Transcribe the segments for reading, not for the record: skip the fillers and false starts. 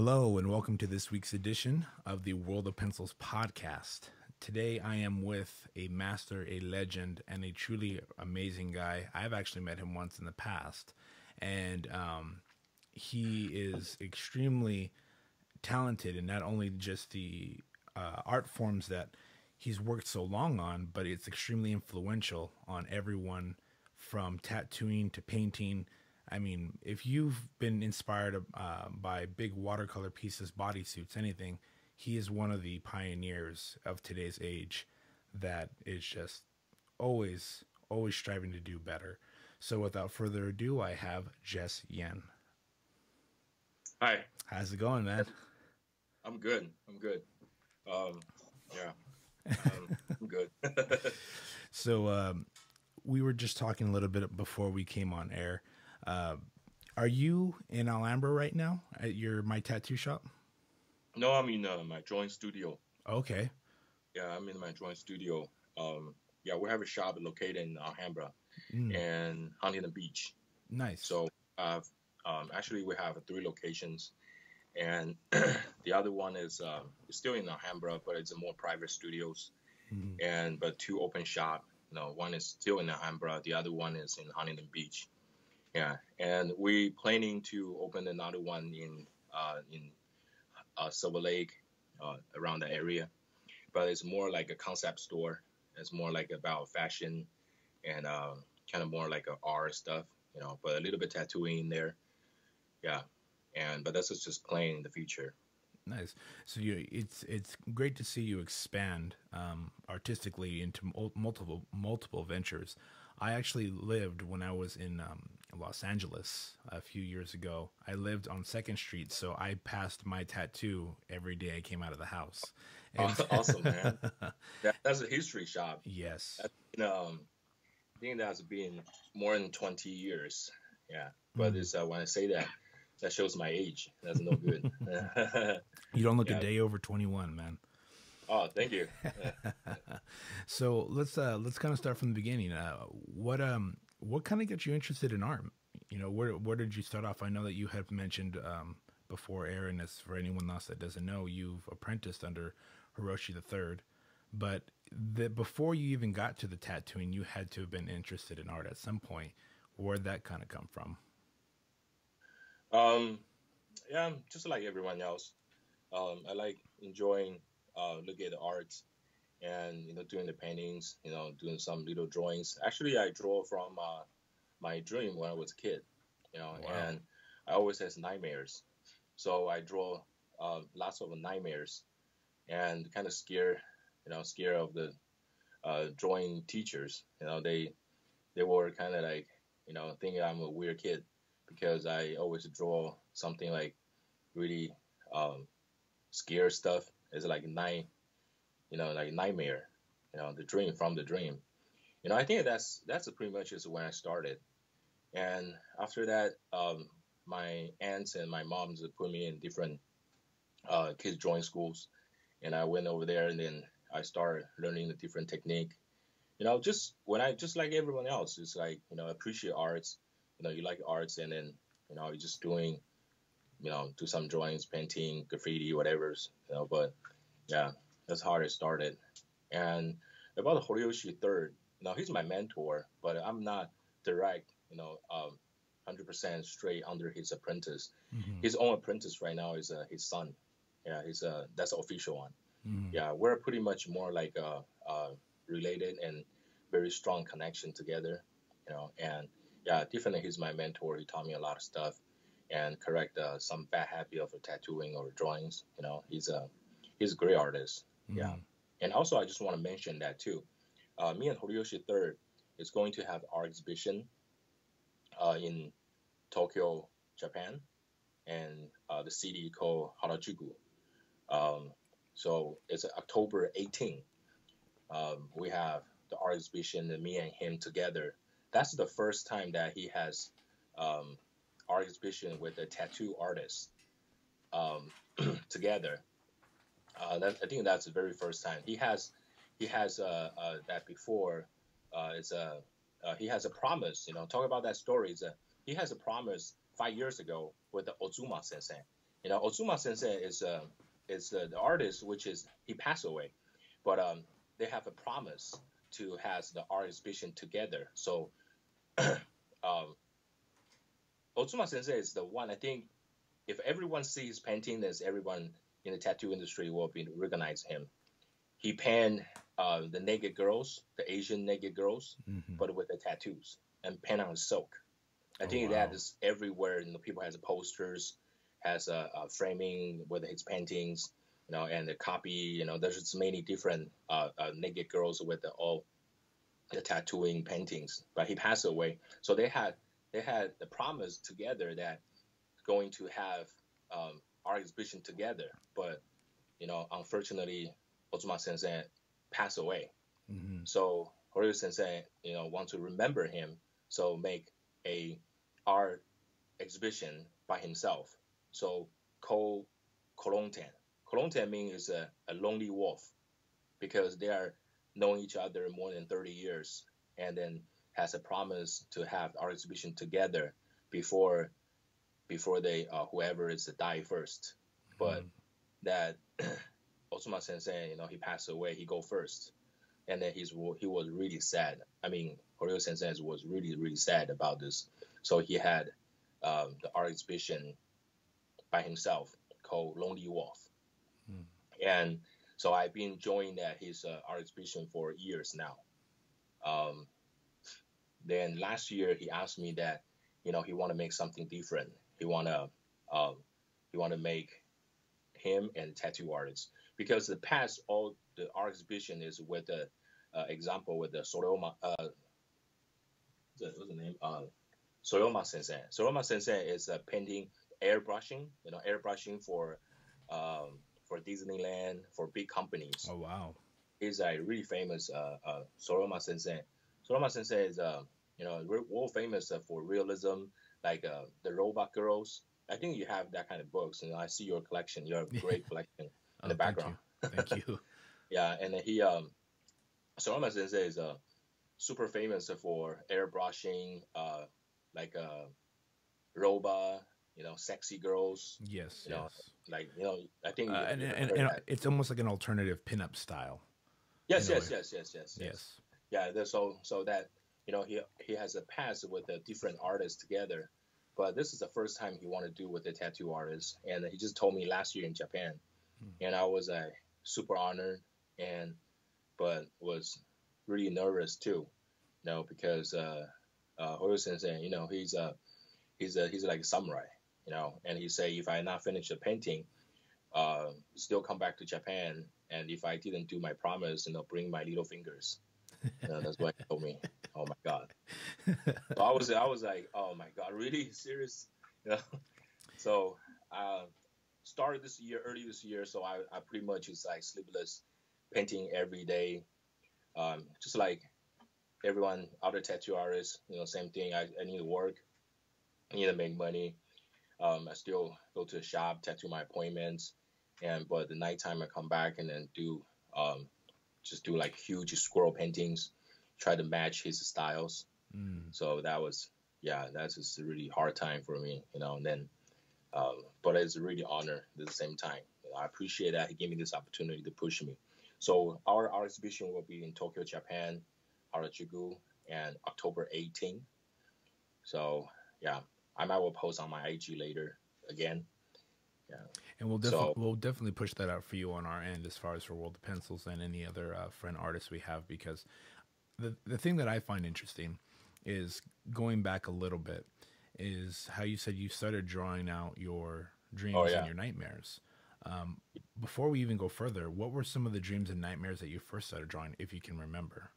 Hello, and welcome to this week's edition of the World of Pencils podcast. Today, I am with a master, a legend, and a truly amazing guy. I've actually met him once in the past, and he is extremely talented in not only just the art forms that he's worked so long on, but it's extremely influential on everyone from tattooing to painting. I mean, if you've been inspired by big watercolor pieces, bodysuits, anything, he is one of the pioneers of today's age that is just always striving to do better. So without further ado, I have Jess Yen. Hi, How's it going, man? I'm good. I'm good. Um, yeah, I'm good. So we were just talking a little bit before we came on air. Uh, are you in Alhambra right now at your my tattoo shop? No, I'm in my drawing studio. Okay. Yeah, I'm in my drawing studio. Yeah, we have a shop located in Alhambra Mm, and Huntington Beach. nice. So actually, we have three locations, and the other one is still in Alhambra, but it's a more private studios, Mm, and but two open shop. One is still in Alhambra, the other one is in Huntington Beach. Yeah, and we planning to open another one in Silver Lake, around the area. But it's more like a concept store. It's more like about fashion and kind of more like a art stuff, but a little bit tattooing in there. Yeah, and but that's just playing in the future. nice. So it's great to see you expand artistically into multiple ventures. I actually lived when I was in Los Angeles a few years ago. I lived on Second Street, so I passed my tattoo every day I came out of the house. And Awesome, man. That's a history shop. yes. That, I think that's been more than 20 years. Yeah, but Mm. it's when I say that, that shows my age. That's no good. You don't look a Yeah. day over 21, man. Oh, thank you. So let's kind of start from the beginning. What kind of got you interested in art? You know, where did you start off? I know that you have mentioned before Aaron, as for anyone else that doesn't know, you've apprenticed under Hiroshi the Third, but before you even got to the tattooing, you had to have been interested in art at some point. Where'd that kind of come from? Um, yeah, just like everyone else. I like enjoying looking at the art and doing the paintings, doing some little drawings. Actually, I draw from my dream when I was a kid, Wow. and I always has nightmares. So I draw lots of nightmares and kind of scare of the drawing teachers. They were kind of like thinking I'm a weird kid because I always draw something like really um, scare stuff. It's like like nightmare, the dream from the dream. I think that's pretty much is when I started. And after that, my aunts and my moms put me in different kids drawing schools, and I went over there, and then I started learning the different technique. Just when I just like everyone else, it's like appreciate arts. You like arts, and then you're just doing do some drawings, painting, graffiti, whatever. But yeah, that's how it started. And about Horiyoshi third, he's my mentor, but I'm not direct, 100% straight under his apprentice. Hmm. His own apprentice right now is his son. Yeah, he's that's the official one. Hmm. Yeah, we're pretty much more like related and very strong connection together. And yeah, definitely he's my mentor. He taught me a lot of stuff and correct some bad habit of tattooing or drawings. He's a great artist. Yeah, Hmm. and also I just want to mention that too. Me and Horiyoshi Third is going to have our exhibition in Tokyo, Japan, and the city called Harajuku. Um, so it's October 18th. We have the art exhibition, and me and him together. That's the first time that he has um, art exhibition with a tattoo artist um, together. I think that's the very first time he has that before. It's a He has a promise. Talk about that story. He has a promise 5 years ago with the Ozuma Sensei. Otsuma Sensei is the artist, which is he passed away, but they have a promise to has the art exhibition together. So um, Otsuma Sensei is the one. I think if everyone sees his painting, then everyone in the tattoo industry will be recognize him. He painted the naked girls, the Asian naked girls, Hmm. but with the tattoos and paint on silk. I Oh think that wow. is everywhere. People has posters, has a framing with his paintings, and the copy. There's just many different naked girls with all the tattooing paintings. But he passed away, so they had the promise together that going to have our exhibition together. But unfortunately, Ozuma Sensei passed away. Hmm. So Horyu Sensei, want to remember him, so make a art exhibition by himself. So called Kolongten. Kolongten means a lonely wolf because they are knowing each other more than 30 years, and then has a promise to have art exhibition together before they whoever is to die first. But that Osuma Sensei, he passed away. He go first, and then he was really sad. I mean, Horyo Sensei was really really sad about this. So he had the art exhibition by himself called Lonely Wolf, Hmm. and so I've been enjoying that his art exhibition for years now. Um, then last year he asked me that, he want to make something different. He wanna um, he want to make him and tattoo artists because the past all the art exhibition is with the example with the Soroma what's the name Soroma Sensei. Soroma Sensei is painting airbrushing, airbrushing for Disneyland, for big companies. Oh wow. He's a really famous Soroma Sensei. Soroma Sensei is world famous for realism, like the robot girls. I think you have that kind of books. I see your collection. You have a great collection in the Oh, thank background. you. Thank you. Yeah, and then Soroma Sensei is super famous for airbrushing, like robot, sexy girls, Yes, you know, yes. like I think And, you have and heard and that. it's almost like an alternative pinup style in Yes, a way. yes, yes, yes, yes, yes. Yes. Yeah, so that he has a past with a different artists together, but this is the first time he want to do with a tattoo artist, and he just told me last year in Japan, and I was super honored, and but was really nervous too, because Hoyo Sensei, he's like a samurai, and he say if I not finish the painting, still come back to Japan, and if I didn't do my promise, bring my little fingers. That's what he told me. Oh my god. So I was like, oh my god, really serious? You know. So uh, started this year, early this year. So I pretty much is like sleepless, painting every day. Just like everyone, other tattoo artists, same thing. I need to work. I need to make money. I still go to the shop, tattoo my appointments, but the nighttime I come back and then um, just do like huge squirrel paintings, try to match his styles. Mm. So that was, yeah, that's just a really hard time for me, And then, but it's a really honor at the same time. I appreciate that he gave me this opportunity to push me. So our exhibition will be in Tokyo, Japan, Harajuku, and October 18th. So yeah, I might will post on my IG later again. Yeah. And So we'll definitely push that out for you on our end as far as for World of Pencils and any other friend artists we have, because the thing that I find interesting is going back a little bit is how you said you started drawing out your oh dreams and yeah. your nightmares. Um, Before we even go further, what were some of the dreams and nightmares that you first started drawing, if you can remember?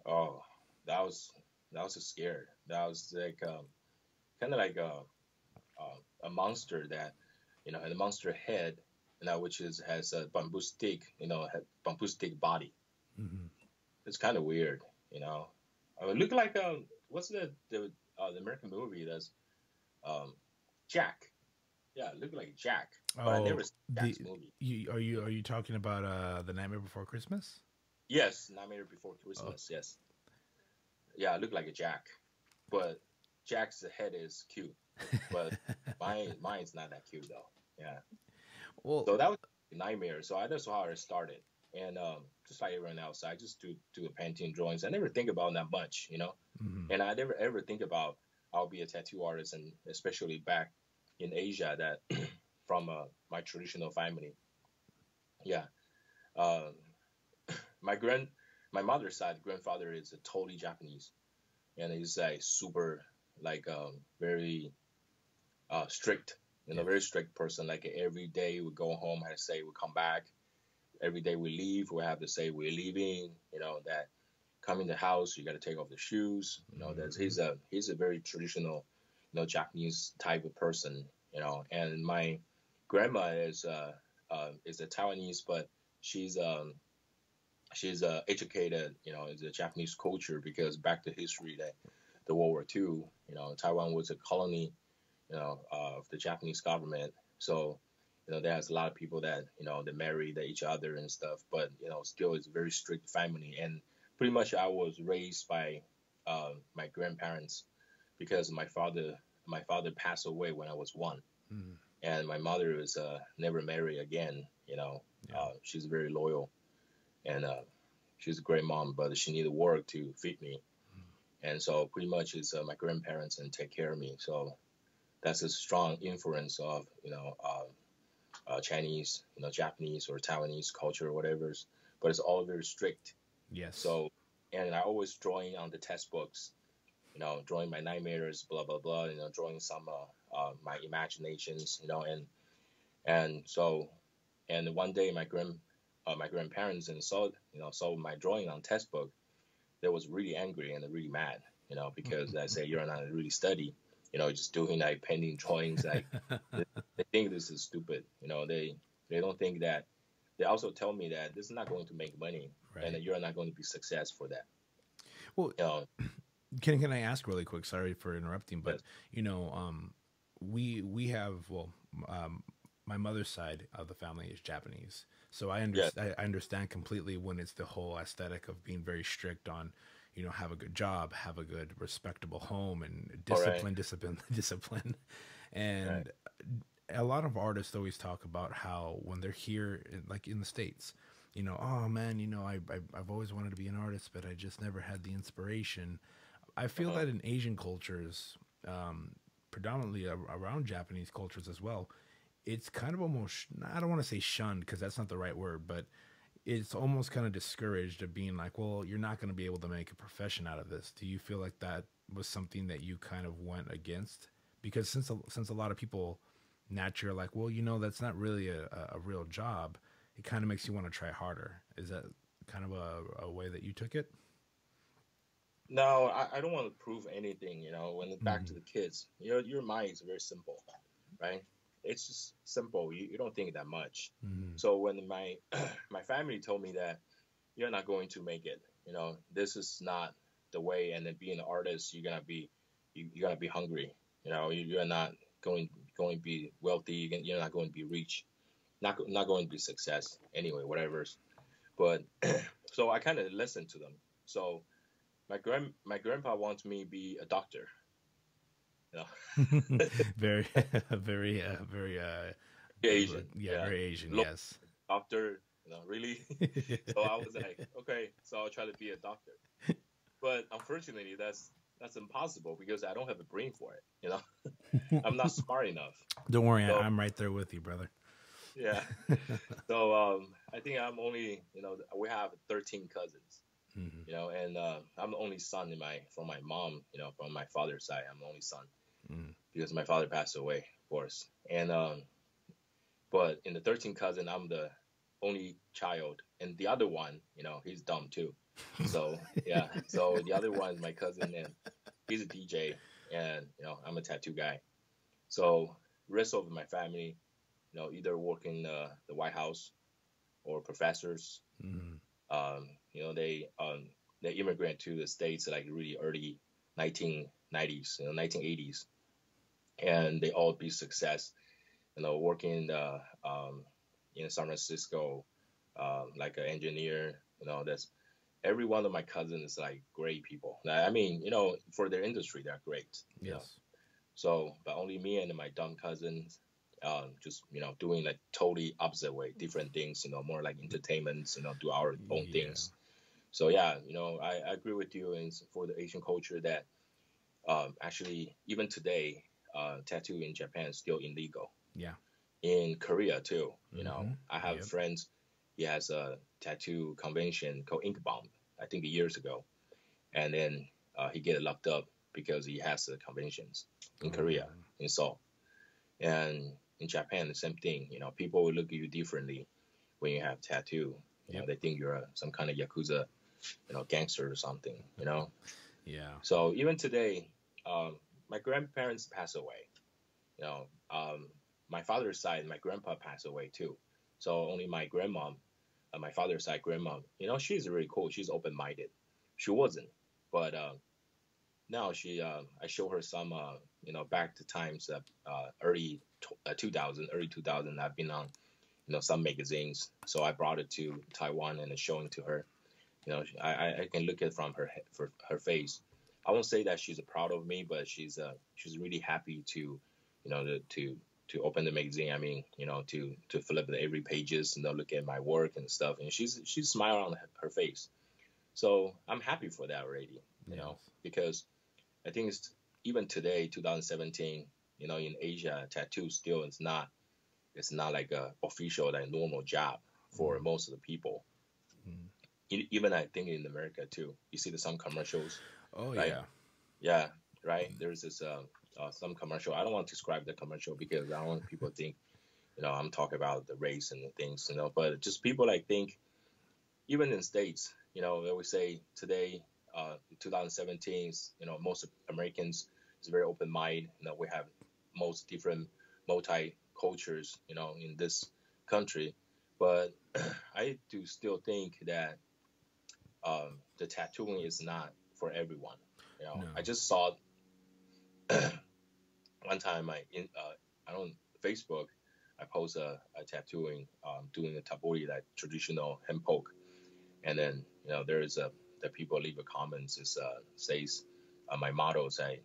Oh, that was scared. That was like kind of like a monster that had a monster head, which is has a bamboo stick, had bamboo stick body. Hmm. It's kind of weird, I mean, look like what's the American movie that's um Jack? Yeah, look like Jack, but I never Oh, seen the Jack's movie. are you talking about the Nightmare Before Christmas? Yes, Nightmare Before Oh, Christmas. Yes, yeah, look like a Jack, but Jack's head is cute. but mine's not that cute though. Yeah. Well, So that was a nightmare. So that's how I started. And just like everyone else, I just do a painting drawings. I never think about that much, you know. mhm, And I never ever think about I'll be a tattoo artist, and especially back in Asia, that from my traditional family. Yeah. Um, my grand my mother's side grandfather is a totally Japanese, and he's like super like very strict, you know, yes, very strict person. Like every day we go home, I say we come back. Every day we leave, we have to say we're leaving. You know that come in the house, you got to take off the shoes. You know that mhm, he's a very traditional, you know, Japanese type of person. You know, and my grandma is a Taiwanese, but she's um she's educated, you know, in the Japanese culture because back to history that the World War II, you know, Taiwan was a colony, you know, of the Japanese government. So, you know, there's a lot of people that, you know, they marry each other and stuff, but, you know, still it's a very strict family. And pretty much I was raised by my grandparents because my father passed away when I was one. mhm, And my mother was never married again, you know. yeah, She's very loyal, and she's a great mom, but she needed work to feed me. And so pretty much it's my grandparents and take care of me. So that's a strong influence of Chinese, you know, Japanese or Taiwanese culture or whatever. But it's all very strict. yes, So and I always drawing on the textbooks, you know, drawing my nightmares, blah blah blah, you know, drawing some my imaginations, you know, and so and one day my grandparents and saw my drawing on textbook. They was really angry and really mad, you know, because I say you're not really study, you know, just doing like painting drawings. Like they think this is stupid, you know. They don't think that. They also tell me that this is not going to make money and right. that you're not going to be success for that. Well, You know, can I ask really quick? Sorry for interrupting, but yes, you know, we have um, my mother's side of the family is Japanese, so yes, I understand completely when it's the whole aesthetic of being very strict on, you know, have a good job, have a good respectable home, and all right, discipline, discipline, right, and a lot of artists always talk about how when they're here, like in the States, you know, oh man, you know, I've always wanted to be an artist, but I just never had the inspiration. I uh feel huh, that in Asian cultures, predominantly around Japanese cultures as well, it's kind of almost, I don't want to say shunned because that's not the right word, but it's almost kind of discouraged of being like, well, you're not going to be able to make a profession out of this. Do you feel like that was something that you kind of went against? Because since a lot of people naturally are like, well, you know, that's not really a real job, it kind of makes you want to try harder. Is that kind of a way that you took it? No, I don't want to prove anything. You know, when back Mm-hmm. to the kids, your mind is very simple, right? It's just simple. You don't think that much. Mm-hmm. So when my my family told me that you're not going to make it, you know, this is not the way. And then being an artist, you're gonna be hungry. You know, you're not going to be wealthy. You're not going to be rich. Not going to be success anyway. Whatever. But so I kind of listened to them. So my grandpa wants me to be a doctor. You know, Very, very, very, Asian. yeah, Yeah, very Asian. look, Yes. doctor. You know, really. So I was like, okay, so I'll try to be a doctor. But unfortunately, that's impossible because I don't have a brain for it. You know, I'm not smart enough. Don't worry, So I'm right there with you, brother. yeah. So I think I'm only, you know, we have 13 cousins. Hmm. You know, and I'm the only son in my from my mom. You know, from my father's side, I'm the only son Hmm. because my father passed away, of course. And but in the 13 cousin, I'm the only child, and the other one, you know, he's dumb too. So yeah, so the other one is my cousin, and he's a DJ, and you know, I'm a tattoo guy. So rest of my family, you know, either work in the White House or professors. Hmm. You know, they immigrant to the states like really early 1990s, you know, 1980s, and they all be success. You know, working in San Francisco, like an engineer. You know, that's every one of my cousins is like great people. I mean, you know, for their industry, they're great. You know, Yes. So, but only me and my dumb cousins, just doing like totally opposite way, different things. More like entertainments. Do our own Yeah. things. So yeah, I agree with you. And for the Asian culture, that actually even today, tattoo in Japan is still illegal. Yeah. In Korea too. Mm-hmm. I have Yep. friends. He has a tattoo convention called Ink Bomb, I think years ago, and then he get locked up because he has the conventions in Oh Korea, man. in Seoul, and in Japan the same thing. People will look at you differently when you have tattoo. Yep. They think you're some kind of yakuza, gangster or something. Yeah. So even today, um, my grandparents passed away. You know, um, my father's side, my grandpa passed away too. So only my grandma, my father's side grandma, she's really cool. She's open minded. She wasn't, but now I show her some, back to times, early 2000, early 2000. I've been on, some magazines. So I brought it to Taiwan and showing to her. I can look at from her face. I won't say that she's proud of me, but she's really happy to, to open the magazine. I mean, to flip the every pages, look at my work and stuff, and she's smiling on her face. So I'm happy for that already, Yes. because I think even today, 2017, in Asia, tattoo still is not, it's not like a official, like normal job for Mm. most of the people. Mm. Even I think in America too. You see some commercials, Oh right? yeah. Yeah, right. There's this some commercial. I don't want to describe the commercial because I don't want people to think I'm talking about the race and the things, but just people like think, even in states, they always say today, 2017, most Americans is very open mind. We have most different multi cultures, in this country, but I do still think that the tattooing is not for everyone. I No. just saw one time I don't Facebook. I post a tattooing, doing a tabori, like traditional hand poke, and then there is a the people leave a comments is says, my model say,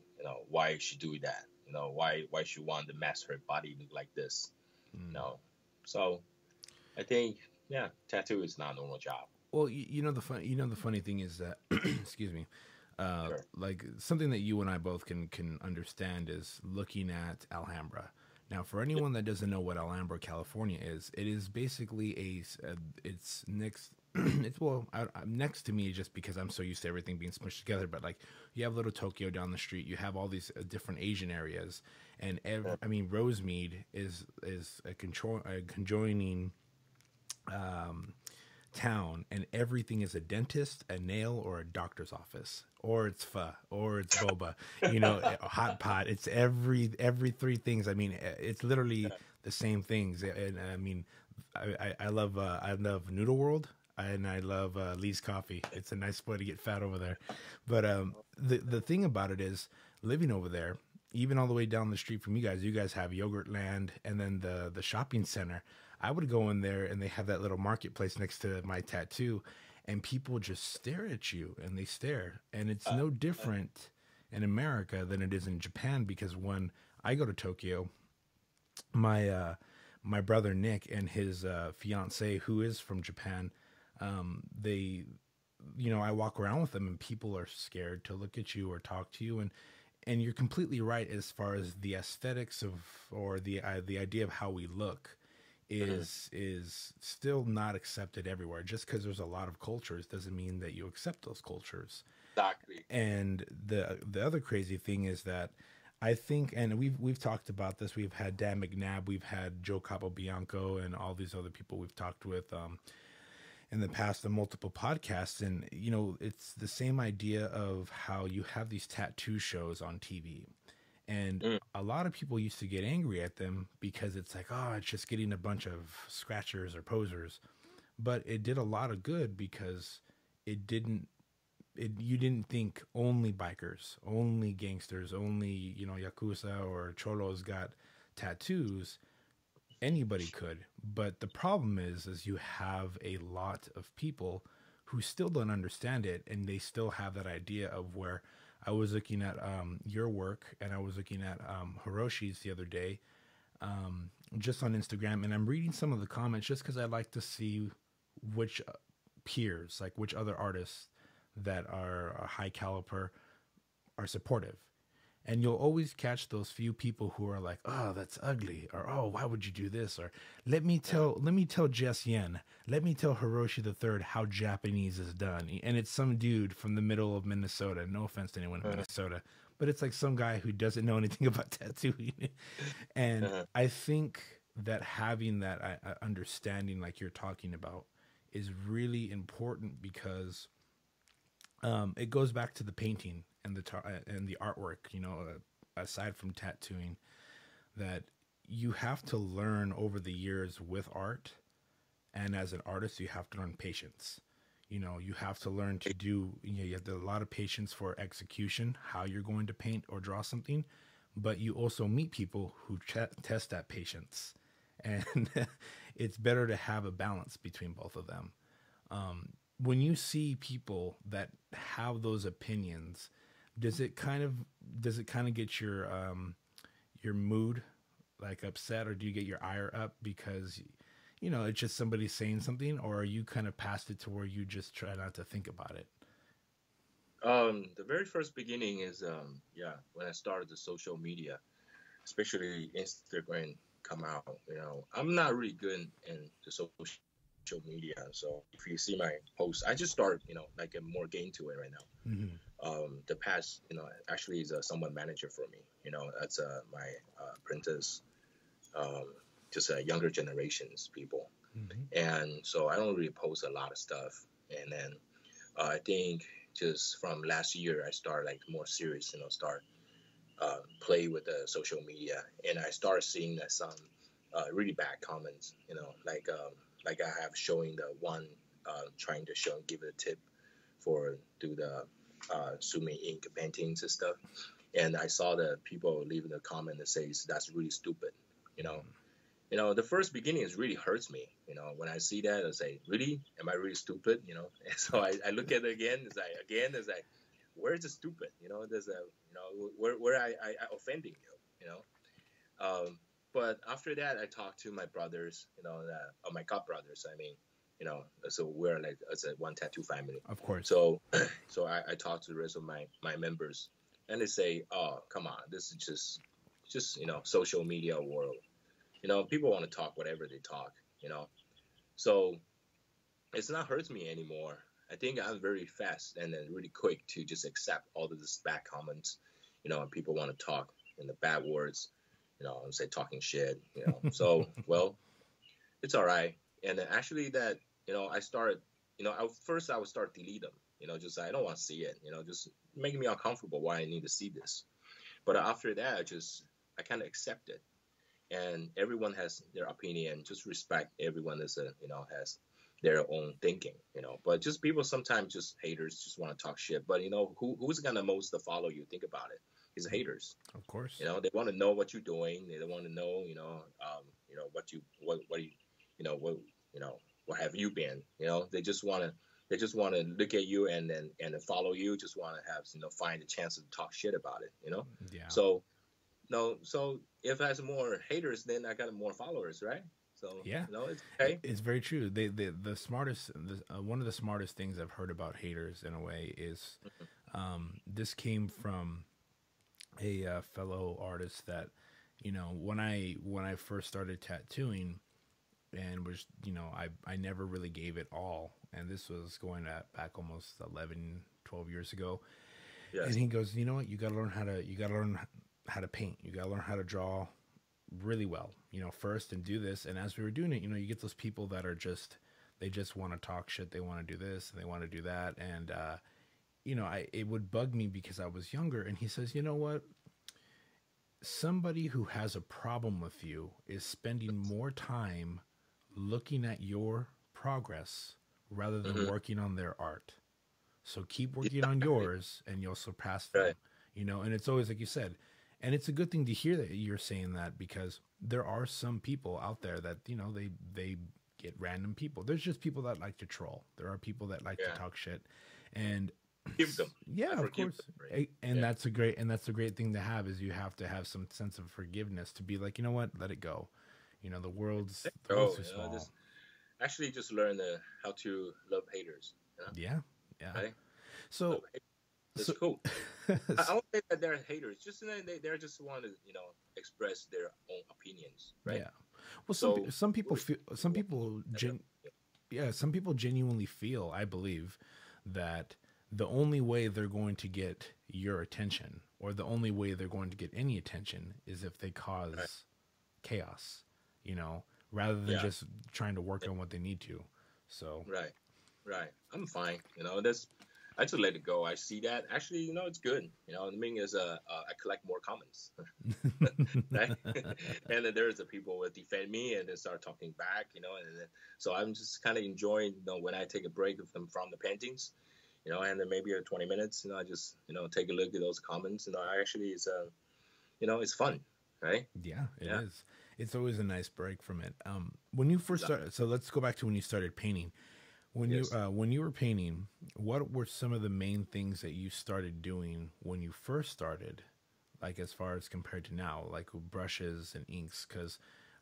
why she do that, why she want to mask her body look like this, you Mm. know so I think, yeah, tattoo is not a normal job. Well, the funny thing is that, excuse me, Sure. like something that you and I both can understand is looking at Alhambra. Now, for Yeah. anyone that doesn't know what Alhambra, California is, it is basically it's next. It's next to me just because I'm so used to everything being smushed together. But like you have Little Tokyo down the street, you have all these different Asian areas, and Yeah. I mean Rosemead is a conjoining town, and everything is a dentist, a nail, or a doctor's office, or it's pho, or it's boba, a hot pot. It's every three things. I mean, it's literally the same things. And I mean, I love Noodle World. And I love Lee's Coffee. It's a nice way to get fat over there. But the thing about it is, living over there, even all the way down the street from you guys have Yogurt Land, and then the shopping center. I would go in there and they have that little marketplace next to my tattoo, and people just stare at you and they stare. And it's uh, no uh, different in America than it is in Japan, because when I go to Tokyo, my my brother Nick and his fiance, who is from Japan, they, I walk around with them and people are scared to look at you or talk to you. And you're completely right as far as the aesthetics of, or the idea of how we look mhm, is still not accepted everywhere. Just because there's a lot of cultures doesn't mean that you accept those cultures. exactly. And the other crazy thing is that I think, and we've talked about this. We've had Dan McNabb, we've had Joe Capobianco, and all these other people we've talked with in the past on multiple podcasts. And it's the same idea of how you have these tattoo shows on TV, and Mm, a lot of people used to get angry at them because it's like, oh, it's just getting a bunch of scratchers or posers. But it did a lot of good because it didn't you didn't think only bikers, only gangsters, only, yakuza or cholos got tattoos. Anybody could. But the problem is you have a lot of people who still don't understand it, and they still have that idea of where I was looking at your work, and I was looking at Hiroshi's the other day, just on Instagram, and I'm reading some of the comments just because I like to see which peers, like which other artists that are a high caliber are supportive. And you'll always catch those few people who are like, "Oh, that's ugly," or "Oh, why would you do this?" Or let me tell Jess Yen, let me tell Hiroshi the Third how Japanese is done." And it's some dude from the middle of Minnesota. No offense to anyone in Uh-huh. Minnesota, but it's like some guy who doesn't know anything about tattooing. And Uh-huh. I think that having that understanding, like you're talking about, is really important because it goes back to the painting and and the artwork. Aside from tattooing, that you have to learn over the years with art, and as an artist, you have to learn patience. You have to learn to do. You have a lot of patience for execution, how you're going to paint or draw something, but you also meet people who test that patience, and it's better to have a balance between both of them. When you see people that have those opinions, does it kind of get your mood like upset, or do you get your ire up because it's just somebody saying something, or are you kind of past it to where you just try not to think about it? The very first beginning is yeah, when I started the social media, especially Instagram come out. I'm not really good in the social media. So if you see my posts, I just started, like get more game to it right now. Hmm. The past, actually is someone manager for me. That's my apprentice, um, just younger generations people. Hmm. And so I don't really post a lot of stuff. And then I think just from last year, I started like more serious, start play with the social media, and I started seeing that some really bad comments. Like I have showing the one trying to show give it a tip for do the sumi ink paintings and stuff, and I saw the people leaving a comment that says that's really stupid. You know, the first beginning is really hurts me. When I see that, I say, really, am I really stupid? And so I look at it again. It's like, where is it stupid? There's a, where I offending you. But after that, I talked to my brothers. My god brothers. I mean, so we're like it's a one tattoo family. Of course. So, so I talked to the rest of my members, and they say, oh, come on, this is just social media world. People want to talk whatever they talk. You know, so it's not hurts me anymore. I think I'm very fast and then really quick to just accept all of this bad comments. And people want to talk in the bad words. Say talking shit. So well, it's all right. And then actually that I started. First I would start delete them. Just I don't want to see it. Just making me uncomfortable. Why I need to see this. But after that, I kind of accept it, and everyone has their opinion. Just respect everyone as has their own thinking. But just people sometimes just haters just want to talk shit. But who's gonna most to follow you? Think about it. It's haters. Of course. They want to know what you're doing. They want to know what you what what have you been. They just want to look at you and then follow you. Just want to have find a chance to talk shit about it. Yeah. So no, so if I have more haters, then I got more followers, right? So Yeah. it's okay. It's very true. The smartest, one of the smartest things I've heard about haters in a way is, this came from a fellow artist that, when I first started tattooing, and was, I never really gave it all, and this was going back almost 11, 12 years ago. And Yes. he goes, you know what, you got to learn how to paint, you got to learn how to draw really well, first, and do this. And as we were doing it, you get those people that are they just want to talk shit, they want to do this and they want to do that. And it would bug me because I was younger. And he says, you know what, somebody who has a problem with you is spending more time looking at your progress rather than Hmm. working on their art. So keep working Yeah. on yours and you'll surpass Right. them. And it's always like you said. And it's a good thing to hear that you're saying that, because there are some people out there that, they get random people. There's just people that like to troll. There are people that like to Yeah. talk shit. And Forgive them. Yeah, I of forgive course. them. Right? And Yeah. that's a great thing to have is you have to have some sense of forgiveness to be like, you know what, let it go. You know, the world's Oh, too just small. actually just learn how to love haters. Yeah, yeah. Right? Love So haters. That's so cool. I won't say that they're haters. Just they just want to express their own opinions, right? yeah. Well, So some people really, feel you want them. yeah, some people genuinely feel, I believe, that the only way they're going to get your attention or the only way they're going to get any attention is if they Right. cause chaos, you know, rather than Yeah. just trying to work on what they need to. So, Right. Right. I'm fine. That's I just let it go. I see that. Actually, it's good. The meaning is I collect more comments, right? And then there's the people who defend me and then start talking back, and then, so I'm just kind of enjoying, when I take a break from the paintings, and then maybe 20 minutes, I just, take a look at those comments. I actually it's fun, right? yeah, it Yeah. is. It's always a nice break from it. When you first Exactly. started, so let's go back to when you started painting. Yes. When you were painting, what were some of the main things that you started doing when you first started, like as far as compared to now, like with brushes and inks? Because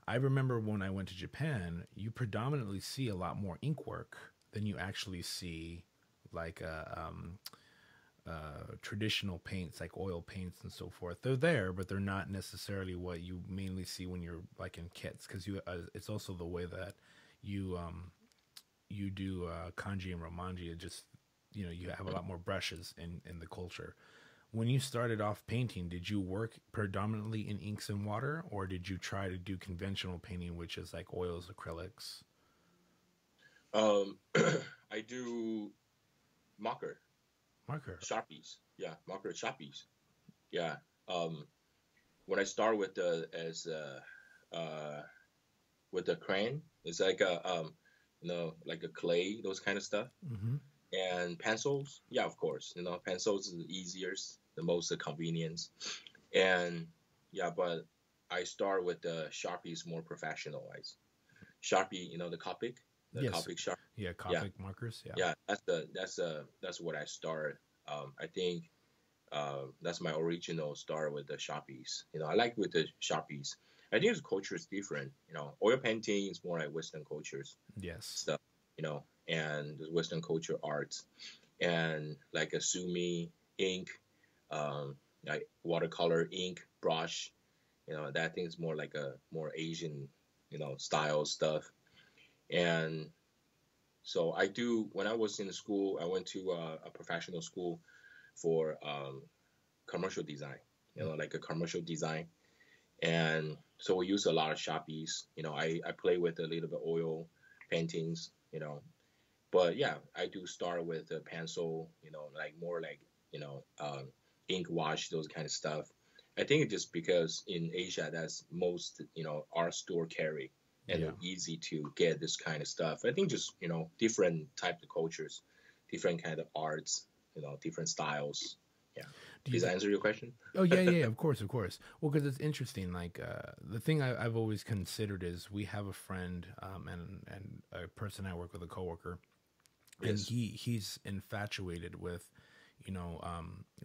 I remember when I went to Japan, you predominantly see a lot more ink work than you actually see like traditional paints, like oil paints and so forth. They're there, but they're not necessarily what you mainly see when you're like in kits. Because it's also the way that you you do kanji and romanji. It just you have a lot more brushes in the culture. When you started off painting, did you work predominantly in inks and water, or did you try to do conventional painting, which is like oils, acrylics, Um, I do marker marker? sharpies. Yeah, marker sharpies. Yeah. Um, when I start with with the crayon, it's like like a clay, those kind of stuff. Mm-hmm. And pencils, yeah, of course. Pencils is the easiest, the most convenience. And yeah, but I start with the sharpies more professionalized. Sharpie, the Yes, Copic sharp. yeah, Yeah, Copic markers. Yeah, yeah, that's what I start. I think that's my original start with the Sharpies. I like with the Sharpies. I think the culture is different. Oil painting is more like Western cultures yes, stuff. And the Western culture arts and like a sumi ink, um, like watercolor ink brush. That thing is more like a more Asian, style stuff. And so I do. When I was in school, I went to a professional school for commercial design. Like a commercial design, and so we use a lot of Sharpies. I play with a little bit oil paintings. But yeah, I do start with a pencil. Like more like ink wash, those kind of stuff. I think it's just because in Asia that's most art store carry and yeah. it's easy to get this kind of stuff. I think just different types of cultures, different kind of arts, different styles. Yeah. Do you Does that think? answer your question? Oh yeah, yeah, yeah, of course, of course. Well, because it's interesting. Like the thing I've always considered is we have a friend and a person I work with, a coworker, and Yes. he's infatuated with,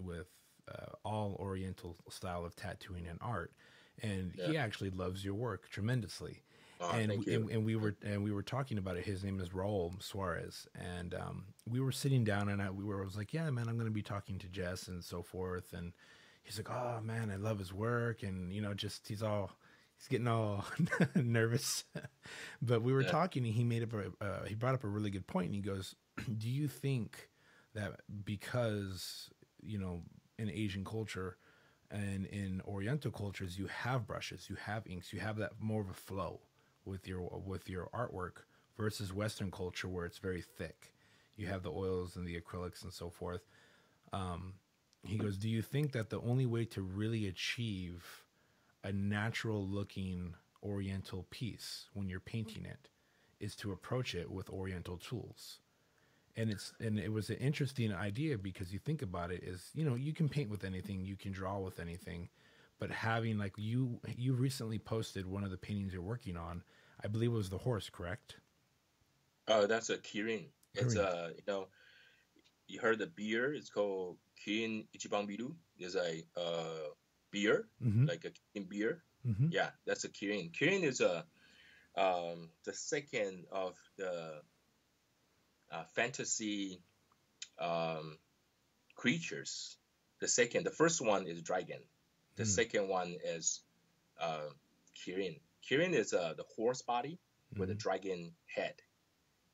with all Oriental style of tattooing and art, and Yeah. he actually loves your work tremendously. And Thank you. and we were talking about it. His name is Raul Suarez, and we were sitting down, and I was like, yeah, man, I'm going to be talking to Jess and so forth, and he's like, oh man, I love his work, and just he's getting all nervous. But we were Yeah. talking, and he brought up a really good point, and he goes, do you think that because in Asian culture and in Oriental cultures you have brushes, you have inks, you have that more of a flow with your artwork versus Western culture where it's very thick. You have the oils and the acrylics and so forth. He goes, do you think that the only way to really achieve a natural looking Oriental piece when you're painting it is to approach it with Oriental tools? And it was an interesting idea because you think about it is you can paint with anything, you can draw with anything, but having like you recently posted one of the paintings you're working on, I believe it was the horse, correct? That's a Kirin. It's Korean. you heard the beer? It's called Kirin Ichiban Biru. It's a beer, Mm-hmm. like a Kirin beer. Mm-hmm. Yeah, that's a Kirin. Kirin is the second of the fantasy um, creatures. The first one is dragon. The Mm. second one is uh, Kirin. Kirin is the horse body with a Mm-hmm. dragon head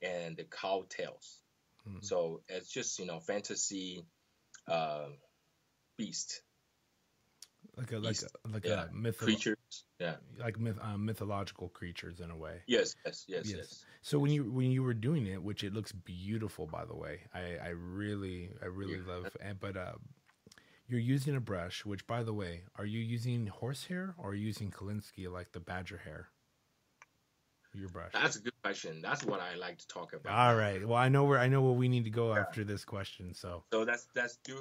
and the cow tails. Mm. So it's just fantasy uh, beast, Like a beast, yeah, like a creatures, yeah, mythological creatures in a way. yes, yes, yes, Yes. yes, So when you were doing it, which it looks beautiful, by the way, I really yeah. love. But you're using a brush, which, by the way, are you using horsehair or are you using Kolinsky like the badger hair? Your brush. That's a good question. That's what I like to talk about All now. right. Well, I know where we need to go after this question. So So that's do.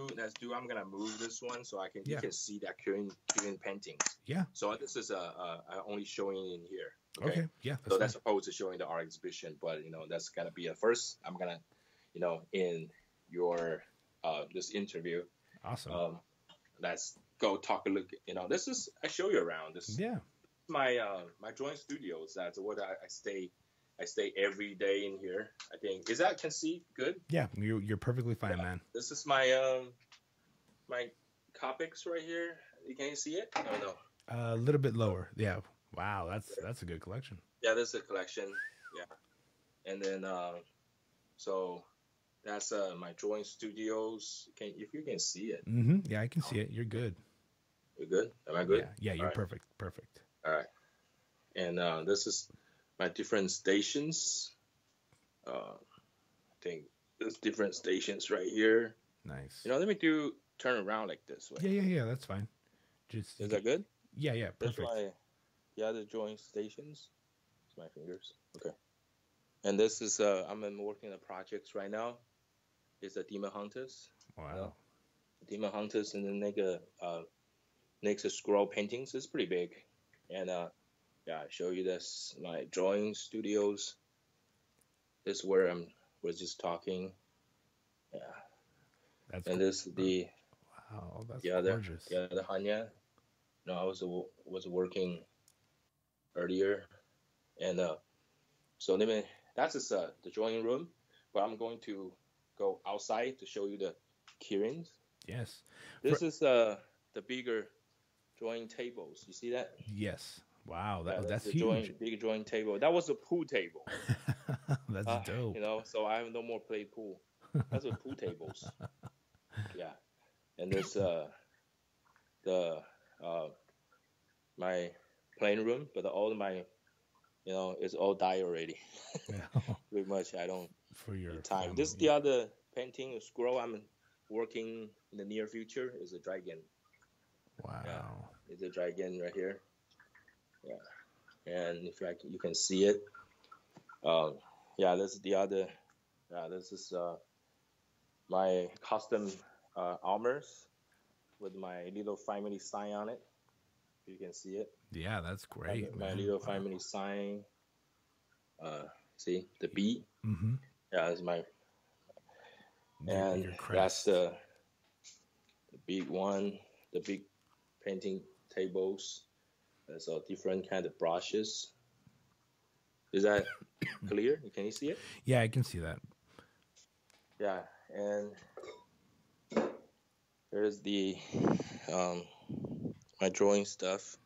I'm gonna move this one so you yeah, can see that Korean paintings. yeah. So this is only showing in here. Okay. Okay, yeah. So That's that's fine. opposed to showing the art exhibition, but that's gonna be a first. I'm gonna, in your this interview, Awesome. let's go talk a look. This is I show you around. This is Yeah. my drawing studios. That's what I stay. I stay every day in here. I think is that can see good. Yeah. You're perfectly fine, man. This is my my Copics right here. Can you see it? No. A little bit lower. Yeah. Wow. That's a good collection. Yeah, this is a collection. Yeah, and then so that's my drawing studios. If you can see it? Mm-hmm. Yeah, I can see it. You're good. You're good. Am I good? Yeah. Yeah. You're All right. perfect. Perfect. All right. And this is my different stations. I think there's different stations right here. Nice. Let me turn around like this way. Yeah. That's fine. Just Is that good? Yeah. That's Perfect. the other drawing stations. It's my fingers. Okay. And this is I'm working on projects right now. It's a Demon Hunters. Wow. Demon Hunters and then next scroll paintings. It's pretty big. And I show you this my drawing studios. This is where we're just talking. Yeah. That's And cool. this is the Wow. That's other gorgeous. Hanya. No, I was working earlier, and so that's just the drawing room. But I'm going to go outside to show you the Kirins. Yes. This is the bigger drawing tables. You see that? Yes. Wow. That's the huge. big drawing table. That was a pool table. That's dope. So I have no more play pool. That's what pool tables. Yeah, and there's the my playing room, but all of my it's all died already. Yeah. Pretty much, I don't For your time. family. This is the other painting, a scroll I'm working in the near future is a dragon. Wow. Yeah, it's a dragon right here. Yeah, and if you can see it. Yeah, this is the other. Yeah, this is my custom armors with my little family sign on it. You can see it. Yeah, that's great, My man. little Wow. family sign. See the bee. Mm-hmm. Yeah, that's my. Your And that's crest. the big one. The big painting tables. There's a different kind of brushes. Is that clear? Can you see it? Yeah, I can see that. Yeah, and there's the my drawing stuff.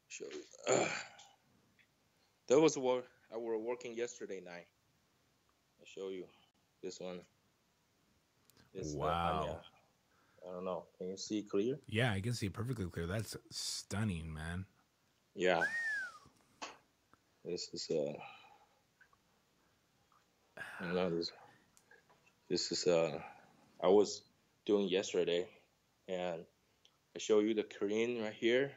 Show you. That was what I were working yesterday night. I'll show you this one. This Wow. Anya. I don't know. Can you see clear? Yeah, I can see perfectly clear. That's stunning, man. Yeah. This is I don't know this is I was doing yesterday, and I show you the Korean right here.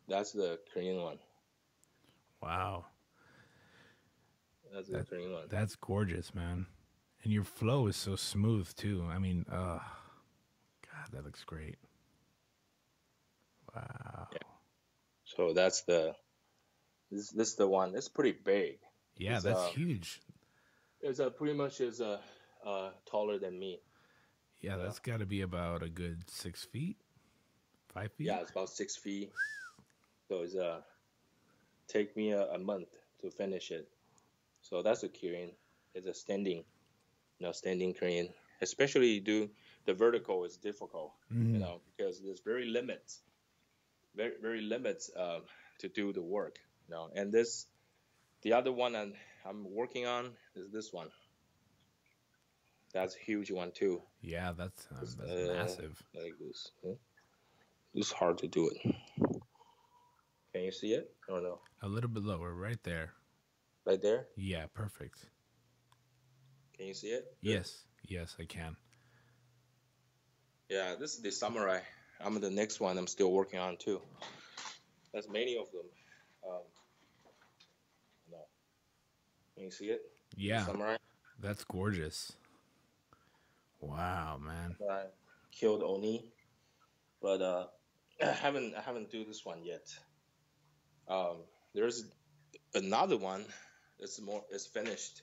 That's the Korean one. Wow. That's the Korean one. That's gorgeous, man. And your flow is so smooth too. I mean, God, that looks great. Wow. Yeah. So that's this is the one. It's pretty big. Yeah, that's huge. It's pretty much is taller than me. Yeah, You know? that's got to be about a good 6 feet, 5 feet. Yeah, it's about 6 feet. So it's take me a month to finish it. So that's a crane. It's a standing, standing crane. Especially do the vertical is difficult, Mm-hmm. because there's very limits to do the work, And the other one I'm working on is this one. That's a huge one too. Yeah, that's It's, massive. like this. It's hard to do it. Can you see it? Or no? A little bit lower, right there. Right there? Yeah, perfect. Can you see it? Good? Yes, yes, I can. Yeah, this is the samurai. I'm the next one I'm still working on too. There's many of them. Um, no. Can you see it? The Yeah, samurai. that's gorgeous. Wow, man. I killed Oni, but I haven't do this one yet. There's another one. It's finished.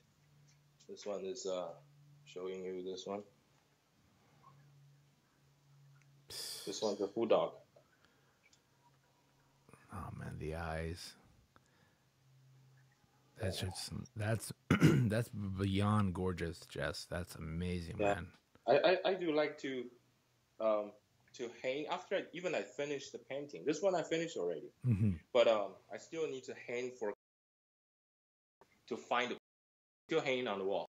This one is showing you this one. This one's a bulldog. Oh man, the eyes. That's just that's that's beyond gorgeous, Jess. That's amazing, Yeah. man. I do like to hang after I finish the painting. This one I finished already, Mm-hmm. but I still need to hang to find still hanging on the wall.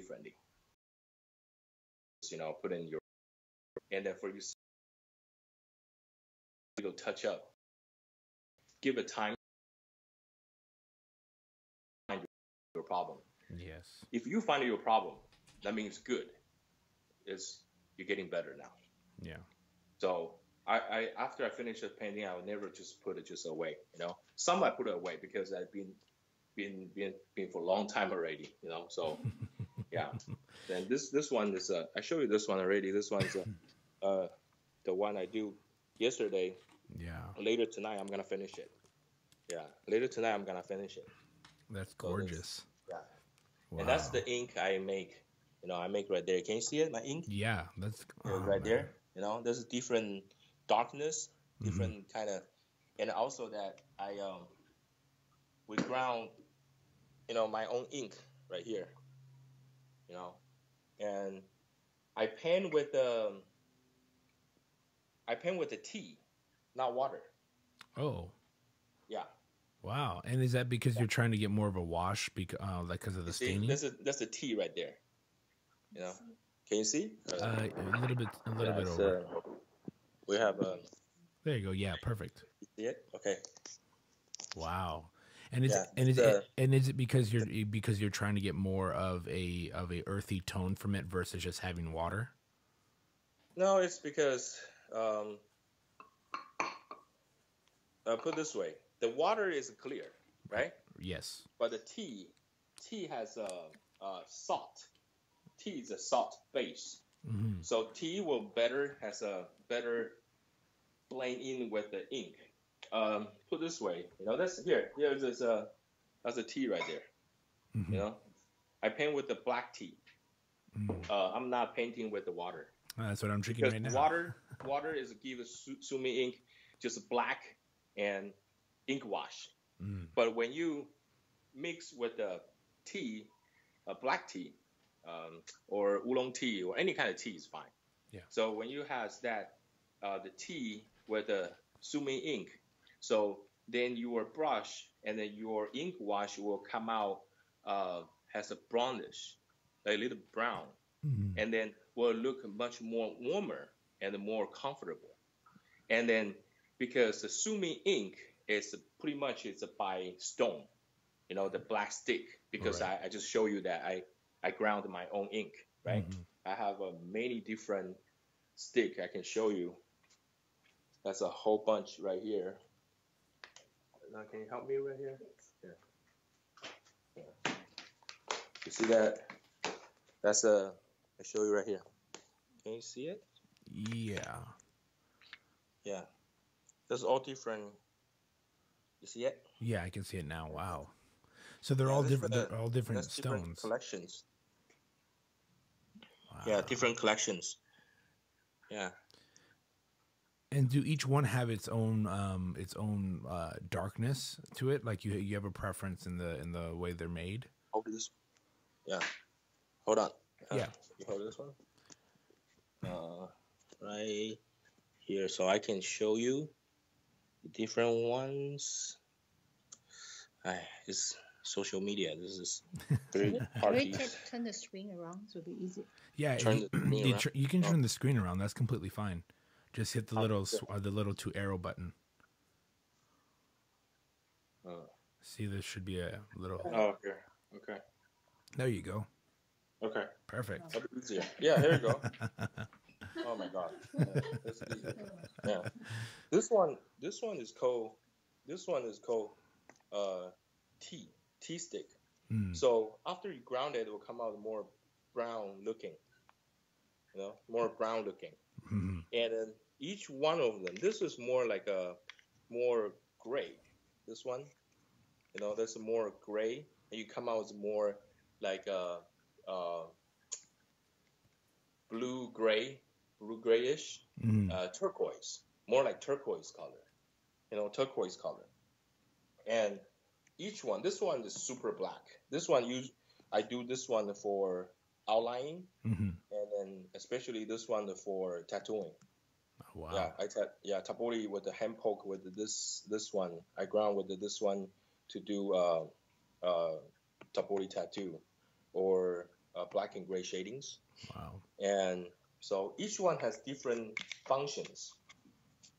Friendly, put in your and then for you to touch up, give it time to find your problem. Yes. If you find your problem, that means good. You're getting better now. Yeah. So I after I finish the painting, I will never just put it just away. Some I put it away because I've been for a long time already. So yeah. Then this one is I show you this one already. This one's the one I do yesterday. Yeah. Later tonight I'm gonna finish it. Yeah. Later tonight I'm gonna finish it. That's gorgeous. Yeah. Wow. And that's the ink I make. I make right there. Can you see it? My ink? Yeah, that's right there. There's a different darkness, different kind of, and also that we ground, my own ink right here. And I paint with the tea, not water. Oh. Yeah. Wow. And is that because you're trying to get more of a wash because of the staining? That's a tea right there. Can you see? A little bit over. We have There you go. Yeah, perfect. You see it? Okay. Wow. And is it because you're trying to get more of a earthy tone from it versus just having water? No, it's because put it this way, the water is clear, right? Yes. But the tea has salt. Tea is a salt base, so tea has a better blend in with the ink. Put this way, that's that's a tea right there. I paint with the black tea. I'm not painting with the water. That's what I'm drinking right now. Water is give a sumi ink just black and ink wash. But when you mix with the tea, black tea, or oolong tea or any kind of tea is fine. Yeah. So when you have that, the tea with the sumi ink, so then your brush and then your ink wash will come out has a brownish, a little brown, and then will look much more warmer and more comfortable. And then because the sumi ink is pretty much it's by stone, the black stick, because right. I just show you that I ground my own ink, right? I have many different stick I can show you. That's a whole bunch right here. Now, can you help me right here? Yeah. You see that? That's I show you right here. Can you see it? Yeah. Yeah. There's all different You see it? Yeah, I can see it now. Wow. So they're Yeah, all different. They're all different that's different stones. collections. Wow. Yeah, different collections. Yeah. And do each one have its own darkness to it? Like you have a preference in the way they're made? Hold this. Yeah. Hold on. Yeah. You hold this one. Right here, so I can show you the different ones. It's social media. This is very hard to use. Turn the screen around, so it'll be easy. Yeah, Turn the screen around. you can turn the screen around. That's completely fine. Just hit the little sure. the little 2 arrow button. Uh, See, there should be a little. oh, okay. Okay. There you go. Okay. Perfect. That'll be easier. Yeah, here you go. Oh my god. Yeah, that's easy. Yeah. This one is called. This one is called tea stick. Mm. So after you ground it, it will come out more brown looking. You know, more brown looking. Mm-hmm. And then each one of them, this is more like a more gray. This one, you know, there's more gray, and you come out as more like a blue grayish, turquoise, more like turquoise color. You know, turquoise color. And each one, this one is super black. This one, I do this one for outlining, and then especially this one for tattooing. Oh, wow. Yeah, tabori with the hand poke with this one. I ground with this one to do tabori tattoo or black and gray shadings. Wow. And so each one has different functions,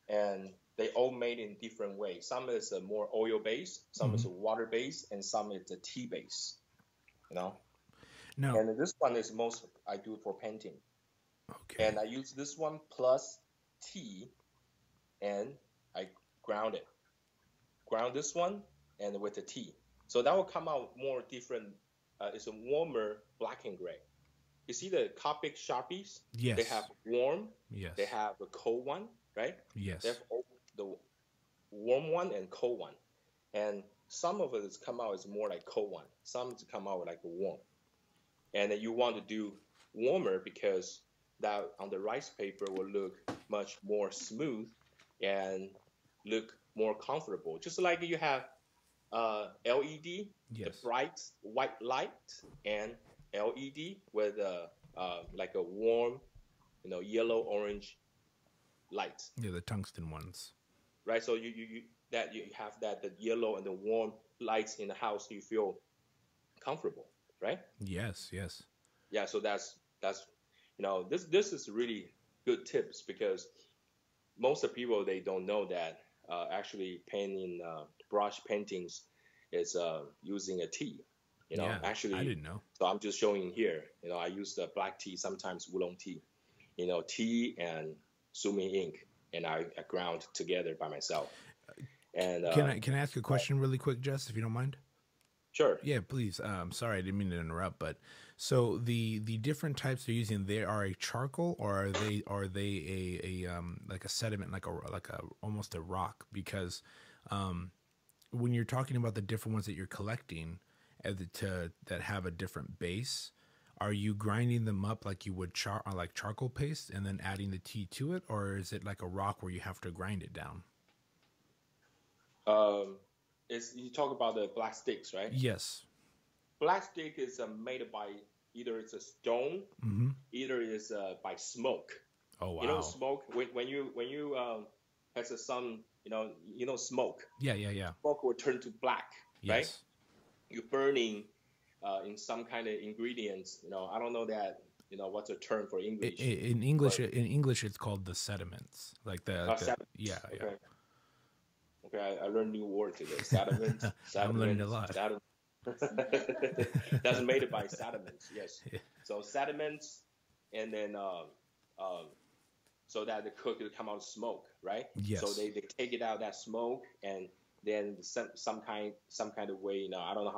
and they all made in different ways. Some is a more oil base, some is a water base, and some is a tea base. You know. No. And this one is most I do for painting. Okay. And I use this one plus tea, and I ground it. Ground this one and with the tea. So that will come out more different. It's a warmer black and gray. You see the Copic Sharpies? Yes. They have warm. Yes. They have a cold one, right? Yes. They have the warm one and cold one. And some of it has come out as more like cold one. Some come out like a warm. And then you want to do warmer because that on the rice paper will look much more smooth and look more comfortable. Just like you have LED, yes. the bright white light, and LED with like a warm, you know, yellow orange light. Yeah, the tungsten ones. Right. So you have the yellow and the warm lights in the house. So you feel comfortable, right? Yes. Yes. Yeah. So that's you know, this is really good tips because most of the people, they don't know that actually painting brush paintings is using a tea. You know, yeah, actually, I didn't know. So I'm just showing here. You know, I use the black tea, sometimes oolong tea. You know, tea and sumi ink, and I ground together by myself. And can I ask a question really quick, Jess, if you don't mind? Sure. Yeah, please. Sorry, I didn't mean to interrupt, but so the different types they're using, they are a charcoal, or are they a like a sediment, like a almost a rock? Because when you're talking about the different ones that you're collecting, that have a different base, are you grinding them up like you would like charcoal paste and then adding the tea to it, or is it like a rock where you have to grind it down? You talk about the black sticks, right? Yes. Black stick is made by either it's a stone, either it's by smoke. Oh wow! You know smoke when you has a sun, you know smoke. Yeah. Smoke will turn to black, yes. Right? You're burning in some kind of ingredients. You know, I don't know that. You know, what's a term for English? In English, it's called the sediments. Like sediments. Yeah. Okay, I learned new word today. Sediments. I'm learning a lot. That's made by sediments. Yes. Yeah. So sediments, and then so that the cook will come out smoke, right? Yes. So they take it out that smoke, and then some kind of way. You know, I don't know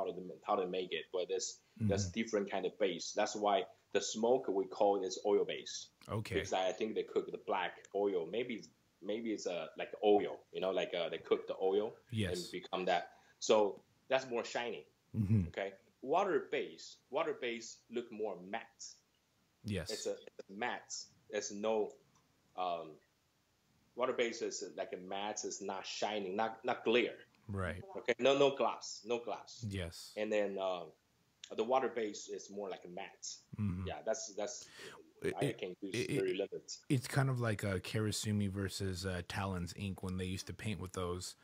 how to make it, but there's different kind of base. That's why the smoke we call it oil base. Okay. Because I think they cook the black oil, maybe maybe it's like oil, like they cook the oil and Yes. become that. So that's more shiny. Mm-hmm. Okay. Water base look more matte. Yes. It's a matte. There's no um, water base is like a matte. It's not shining, not clear. Right. Okay. No glass, no glass. Yes. And then the water base is more like a matte. Mm-hmm. Yeah, that's I It, can use it, very limited. it's kind of like Karasumi versus Talon's ink when they used to paint with those,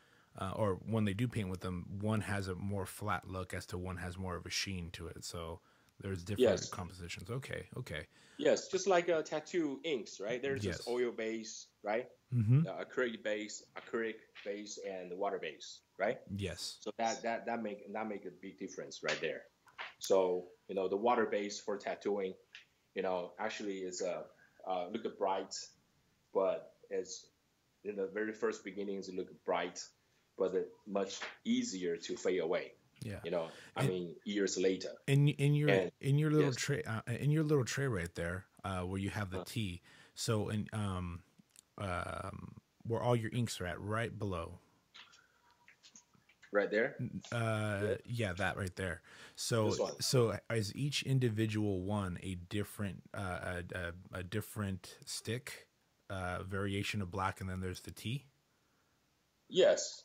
or when they do paint with them, one has a more flat look as to one has more of a sheen to it. So there's different Yes. compositions. Okay. Yes, just like tattoo inks, right? There's Yes. this oil base, right? Mm-hmm. Acrylic base, and water base, right? Yes. So that make a big difference right there. So the water base for tattooing, actually is look bright, but it's in the very first beginnings it look bright, but it much easier to fade away. Yeah. I mean, years later. In your And in your little yes. tray in your little tray right there, where you have the tea. So where all your inks are at, right below. Right there. Yeah, that right there. This one. So is each individual one a different a different stick variation of black, and then there's the tea? Yes.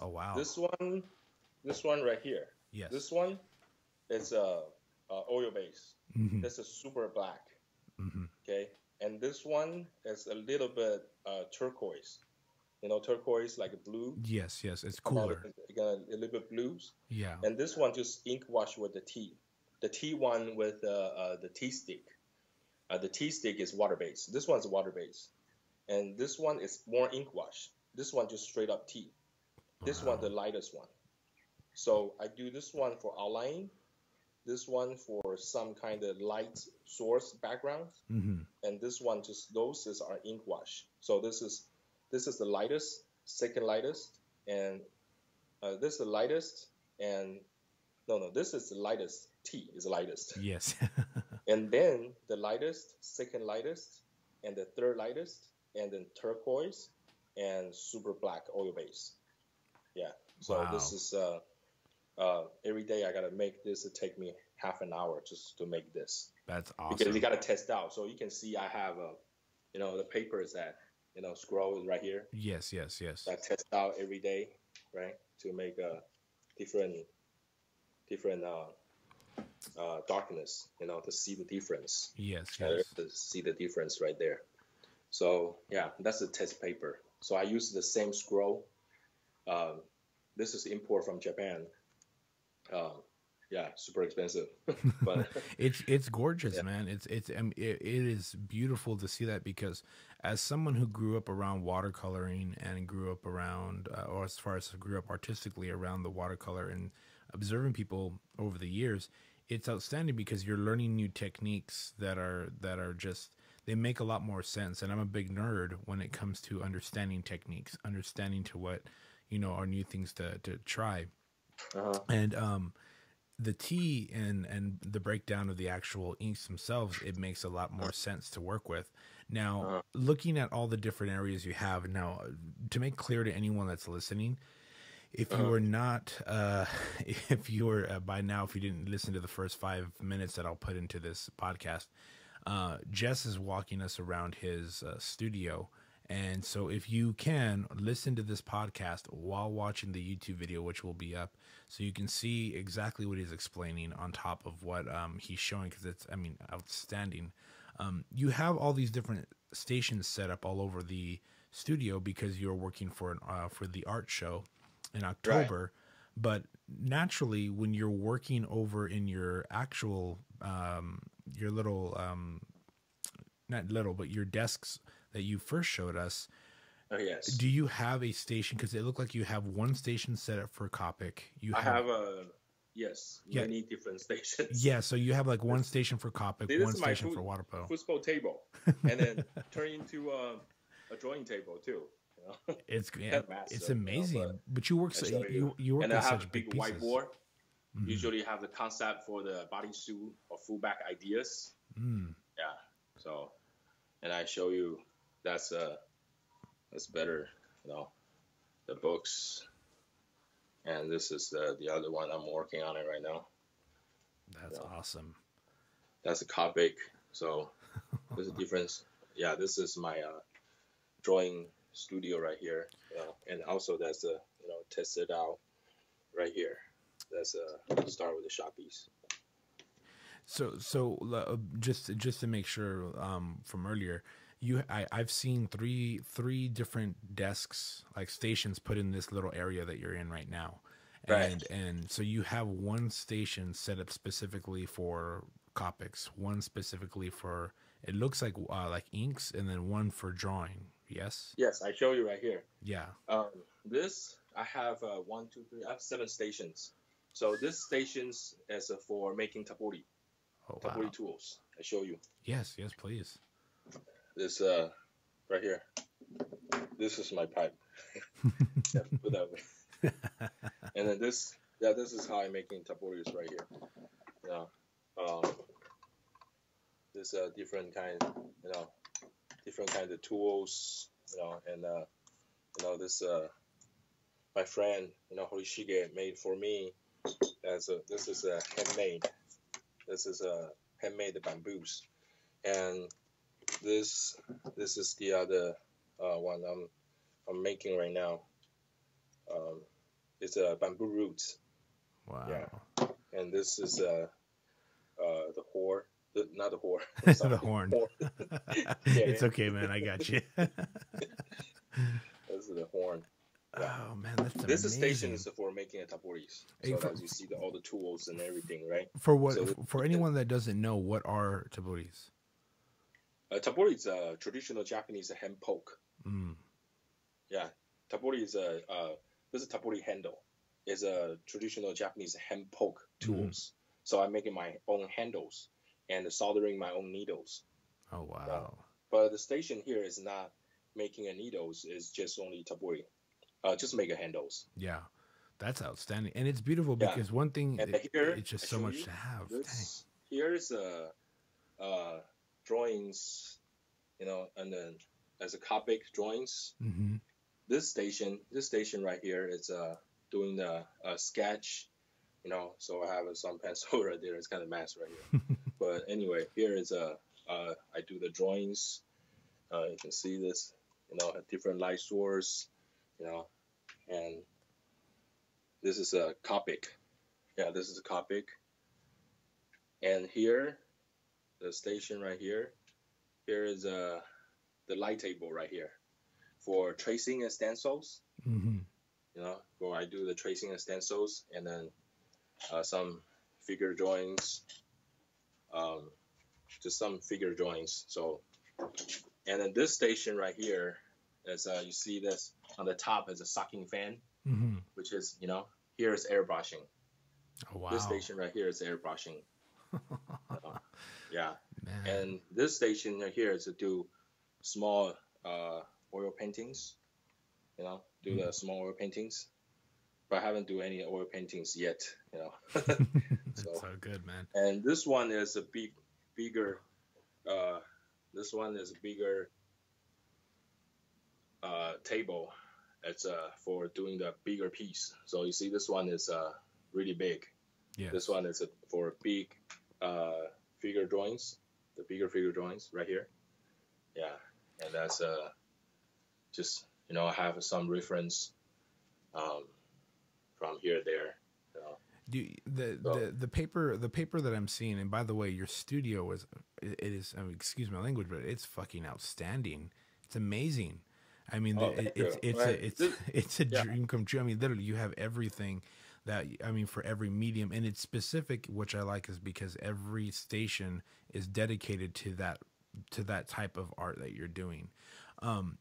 Oh wow. This one right here. Yes. This one is oil base. Mm-hmm. This is super black. Mm-hmm. Okay, and this one is a little bit turquoise. Turquoise like a blue. Yes, it's cooler. A little bit blues. Yeah. And this one just ink wash with the tea. The tea one with the tea stick. The tea stick is water base. This one's water base, and this one is more ink wash. This one just straight up tea. This one the lightest one. So I do this one for outlining, this one for some kind of light source background, Mm-hmm. and this one just those are ink wash. So this is the lightest, second lightest, and this is the lightest, and no, this is the lightest. T is the lightest. Yes. And then the lightest, second lightest, and the third lightest, and then turquoise and super black oil base. Yeah. So Wow. this is every day I gotta make this. It take me half an hour just to make this. That's awesome. Because you gotta test out. So you can see I have the papers that scroll right here. Yes. I test out every day, right, to make a different darkness, to see the difference. Yes. To see the difference right there. So yeah, that's the test paper. So I use the same scroll. This is import from Japan. Yeah, super expensive, but it's gorgeous, Yeah. man. It is beautiful to see that, because as someone who grew up around watercoloring and grew up around, or as far as grew up artistically around the watercolor and observing people over the years, it's outstanding because you're learning new techniques that are just, they make a lot more sense. And I'm a big nerd when it comes to understanding techniques, understanding to what are new things to try. And the tea and the breakdown of the actual inks themselves, it makes a lot more sense to work with. Now, looking at all the different areas you have now, to make clear to anyone that's listening, if you are not, if you were by now, if you didn't listen to the first 5 minutes that I'll put into this podcast, Jess is walking us around his studio. And so if you can listen to this podcast while watching the YouTube video, which will be up, so you can see exactly what he's explaining on top of what he's showing, because it's, outstanding. You have all these different stations set up all over the studio because you're working for the art show in October. Right. But naturally, when you're working over in your actual, your little, not little, but your desks that you first showed us. Oh, yes. Do you have a station? Because it looked like you have one station set up for Copic. I have many different stations. Yeah, so you have like one station for Copic, one station for Waterpolo. Football table, and then turn into a drawing table too. It's amazing. But you work you work and with I have such a big pieces. whiteboard. Mm-hmm. Usually have the concept for the bodysuit or fullback ideas. Yeah. So, and I show you that's it's better, the books. And this is the other one I'm working on it right now. That's awesome. That's a Copic. So there's a difference. Yeah, this is my drawing studio right here. And also that's a test it out right here. That's a start with the Sharpies. So just to make sure from earlier, I've seen three different desks, like stations, put in this little area that you're in right now. And so you have one station set up specifically for Copics, one specifically for, it looks like inks, and then one for drawing. Yes. Yes, I show you right here. Yeah. This I have 1, 2, 3. I have 7 stations. So this stations is for making taburi. Oh, Taburi wow. tools. I show you. Yes, please. This right here. This is my pipe. Yeah, put that way. And then this is how I'm making taburis right here. This different kind of tools. And this my friend Horishige made for me. This is a handmade. This is a handmade bamboos, and this is the other one I'm making right now. It's a bamboo roots. Wow. Yeah. And this is the whore. Not the whore. The horn. It's okay, man. I got you. This is the horn. Yeah. Oh man, that's amazing. This station is for making a taburis, so that you see all the tools and everything, right? For what? So for anyone that doesn't know, what are taburis? Taburi is a traditional Japanese hand poke. Mm. Yeah, taburi is this is taburi handle. Is a traditional Japanese hand poke tools. So I'm making my own handles and soldering my own needles. Oh wow! But the station here is not making a needles. It's just only taburi. Just make a handles. Yeah, that's outstanding, and it's beautiful because one thing, it's just so much to have. Here's drawings, and then as a Copic drawings. Mm-hmm. This station right here is doing the sketch, So I have some pencil right there. It's kind of mess right here. But anyway, here is I do the drawings. You can see this, a different light source, and this is a Copic. Yeah, this is a Copic. And here, the station right here, here is the light table right here for tracing and stencils. Mm-hmm. Where I do the tracing and stencils, and then some figure drawings, just some figure drawings. So, and then this station right here is you see this on the top is a sucking fan, mm-hmm. which is here is airbrushing. Oh wow! This station right here is airbrushing. Yeah, man. And this station right here is to do small oil paintings. Do the small oil paintings, but I haven't do any oil paintings yet. That's so good, man. And this one is a bigger. This one is a bigger table. It's for doing the bigger piece. So you see, this one is really big. Yeah. This one is for big figure drawings. The bigger figure drawings right here. Yeah, and that's just I have some reference from here there. The paper that I'm seeing, and by the way, your studio is excuse my language, but it's fucking outstanding. It's amazing. I mean, it's a dream come true. I mean, literally, you have everything for every medium, and it's specific, which I like, is because every station is dedicated to that type of art that you're doing.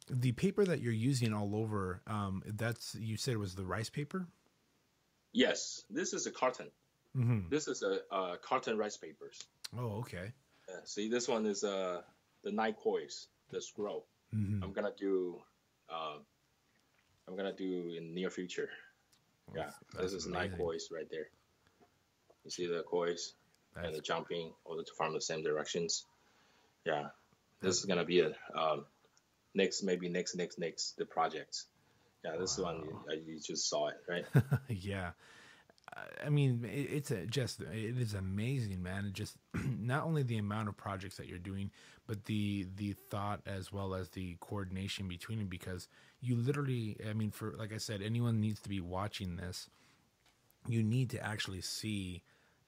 The paper that you're using all over, you said it was the rice paper? Yes, this is a carton. Mm-hmm. This is a carton rice papers. Oh, okay. See, this one is the night coils, the scroll. Mm-hmm. I'm gonna do in near future. Yeah, this is night coils right there. You see the coils and the jumping all from the same directions. Yeah, this is gonna be next the projects. Yeah, this one you just saw it, right? Yeah. I mean, it is amazing, man. It just not only the amount of projects that you're doing, but the thought as well as the coordination between them. Because you literally, I mean, for like I said, anyone needs to be watching this. You need to actually see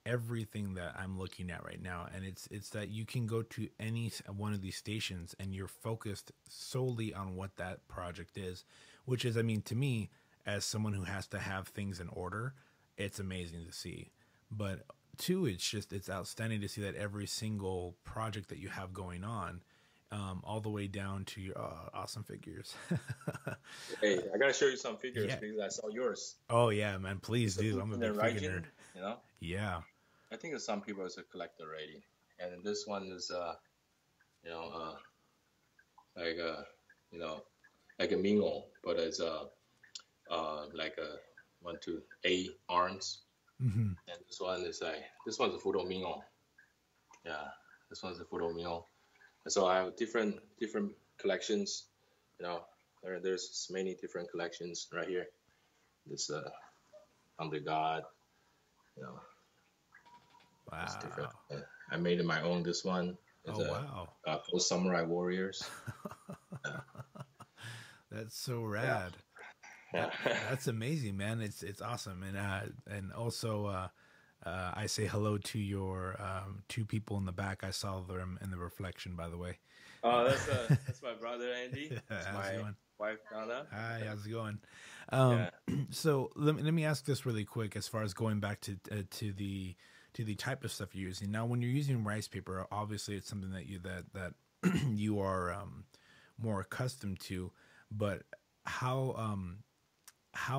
everything that I'm looking at right now, and it's that you can go to any one of these stations and you're focused solely on what that project is, which is, I mean, to me, as someone who has to have things in order, it's amazing to see. But two, it's outstanding to see that every single project that you have going on, all the way down to your awesome figures. Hey, I gotta show you some figures Yeah. because I saw yours. Oh yeah, man, please It's do. I'm a big Lupin figure Raijin, nerd. you know. Yeah. I think some people is a collector already, and this one is you know like you know like a Mingo, but it's like a 1, 2, 8 arms, Hmm. and this one's a Fudo Mingo. Yeah, this one's a Fudo Mingo. And so I have different collections. You know, there's many different collections right here. This Under God, you know, it's different. Wow. I made it my own. This one is Oh wow. Post Samurai Warriors. That's so Yeah, rad. yeah. That's amazing, man. It's awesome, and also I say hello to your two people in the back. I saw them in the reflection, by the way. Oh, that's my brother Andy. That's How's it my going? wife Donna. Hi, how's it going? Yeah. So let me ask this really quick, as far as going back to the type of stuff you're using. Now, when you're using rice paper, obviously it's something that you are more accustomed to. But how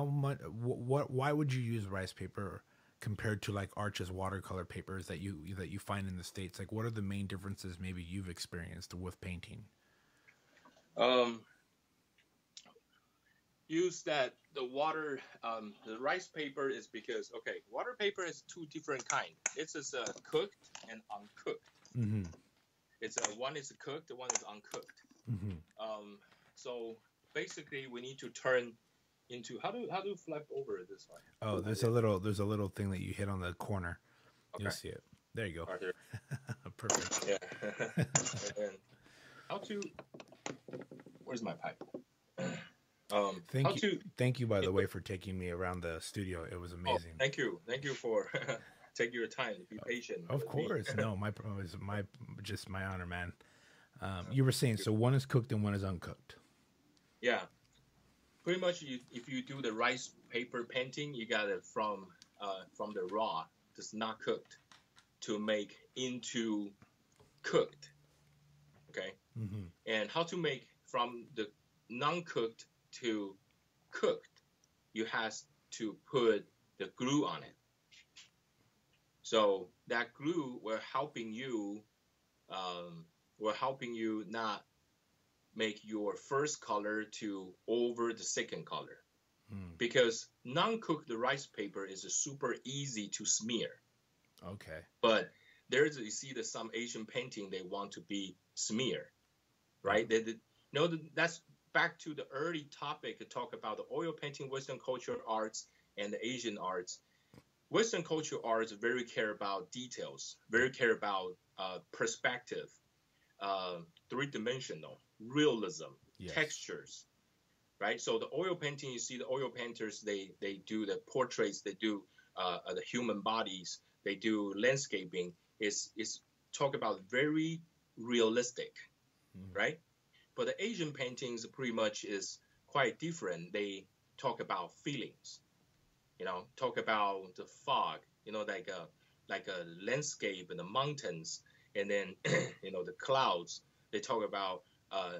much what why would you use rice paper compared to like Arch's watercolor papers that you find in the States? Like, what are the main differences maybe you've experienced with painting? Um, use that the rice paper is because water paper is two different kind. It's just cooked and uncooked. Mm-hmm. It's one is cooked, one is uncooked. Mm-hmm. So basically we need to turn into how do you flip over this one? Oh, there's a little thing that you hit on the corner. Okay. You'll see it. There you go. Right here. Perfect. Yeah. And then where's my pipe? Thank you, by the way, for taking me around the studio. It was amazing. Thank you for taking your time to be patient. Of course. No, just my honor, man. You were saying, so one is cooked and one is uncooked. Yeah, pretty much. If you do the rice paper painting, you got it from the raw, just not cooked, to make into cooked. Okay. Mm-hmm. And how to make from the non-cooked to cooked, you have to put the glue on it. So that glue will helping you not make your first color to over the second color. Because non-cooked rice paper is super easy to smear. Okay. But you see that some Asian painting, they want to be smear, right? That's back to the early topic to talk about the oil painting, Western culture arts, and the Asian arts. Western culture arts very care about details, very care about perspective, three-dimensional, realism, Yes. textures, right? So the oil painting, you see the oil painters, they do the portraits, they do the human bodies, they do landscaping. It's talk about very realistic, right? But the Asian paintings pretty much is quite different. They talk about feelings, talk about the fog, like a landscape and the mountains, and then the clouds. They talk about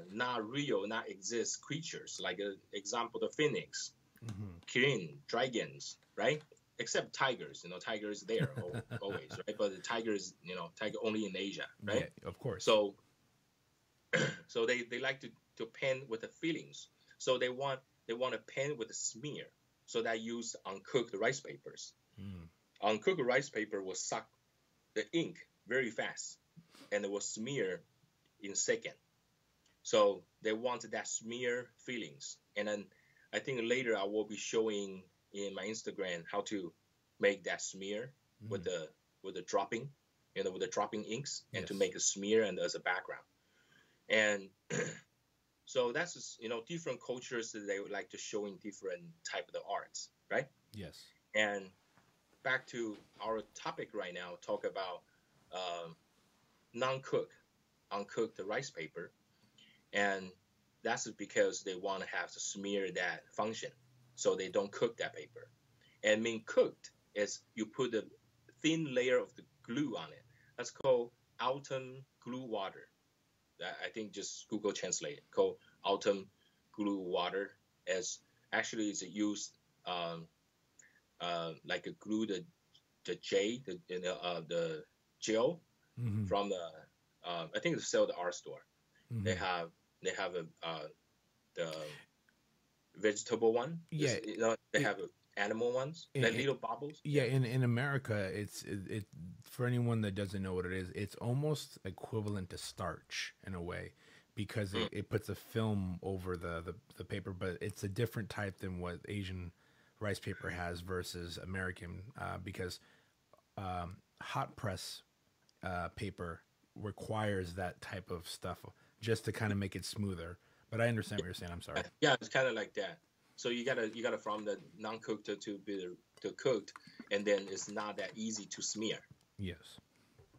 not real, not exist creatures, like example the phoenix, kirin, dragons, right? Except tigers, tigers there always, right? But the tigers, tiger only in Asia, right? Yeah, of course. So they like to paint with the feelings. So they want to paint with a smear. So they use uncooked rice papers. Uncooked rice paper will suck the ink very fast, and it will smear in second. So they want that smear feelings. And then I think later I will be showing in my Instagram how to make that smear with the dropping, with the dropping inks, and to Yes. make a smear and as a background. And so that's just, different cultures that they would like to show in different type of the arts, right? Yes. And back to our topic right now, talk about non-cooked, uncooked rice paper, and that's because they want to have to smear that function, so they don't cook that paper. And mean cooked is you put a thin layer of the glue on it. That's called autumn glue water. I think just Google Translate it. Called autumn glue water. As actually it's used like a glue the gel from the I think it's sell the art store. They have the vegetable one. Yeah. They have animal ones, like little bubbles. Yeah, in America, it for anyone that doesn't know what it is, it's almost equivalent to starch in a way, because it puts a film over the paper, but it's a different type than what Asian rice paper has versus American, because hot press paper requires that type of stuff just to kind of make it smoother. But I understand what you're saying. I'm sorry. Yeah, it's kind of like that. So you gotta from the non-cooked to cooked, and then it's not that easy to smear. Yes.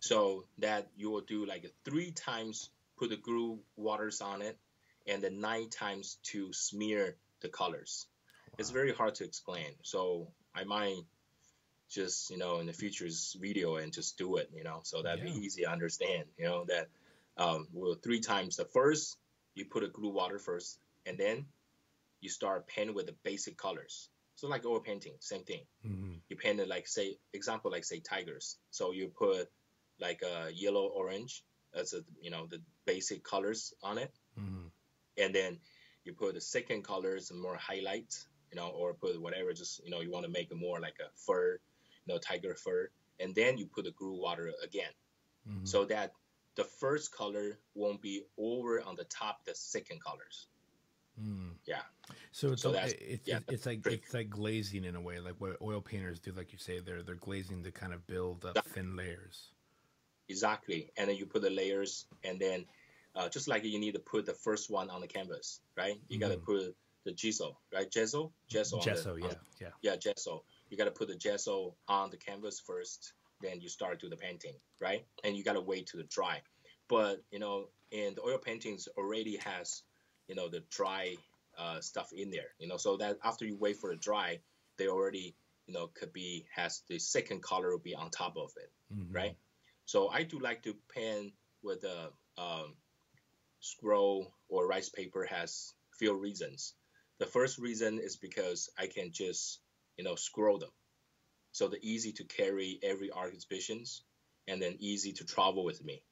So that you will do like 3 times put the glue waters on it, and then 9 times to smear the colors. Wow. It's very hard to explain. So I might just in the future's video and just do it. So that'd be easy to understand. That well 3 times. The first you put a glue water first, and then you start painting with the basic colors. So like oil painting, same thing. You paint it like say tigers. So you put like a yellow, orange as the basic colors on it, and then you put the second colors and more highlights, or put whatever. Just you want to make it more like a fur, tiger fur, and then you put the glue water again, so that the first color won't be over on the top the second colors. Yeah. So it's like glazing in a way, like what oil painters do. Like you say, they're glazing to kind of build up thin layers. Exactly, and then you put the layers, and then just like you need to put the first one on the canvas, right? You got to put the gesso, right? Gesso, Gesso, gesso. You got to put the gesso on the canvas first, then you start to the painting, right? And you got to wait to the dry. But in the oil paintings already has the dry stuff in there, so that after you wait for the dry, they already has the second color will be on top of it, right? So I do like to paint with a scroll or rice paper. Has few reasons. The first reason is because I can just scroll them, so they're easy to carry every art exhibitions, and then easy to travel with me.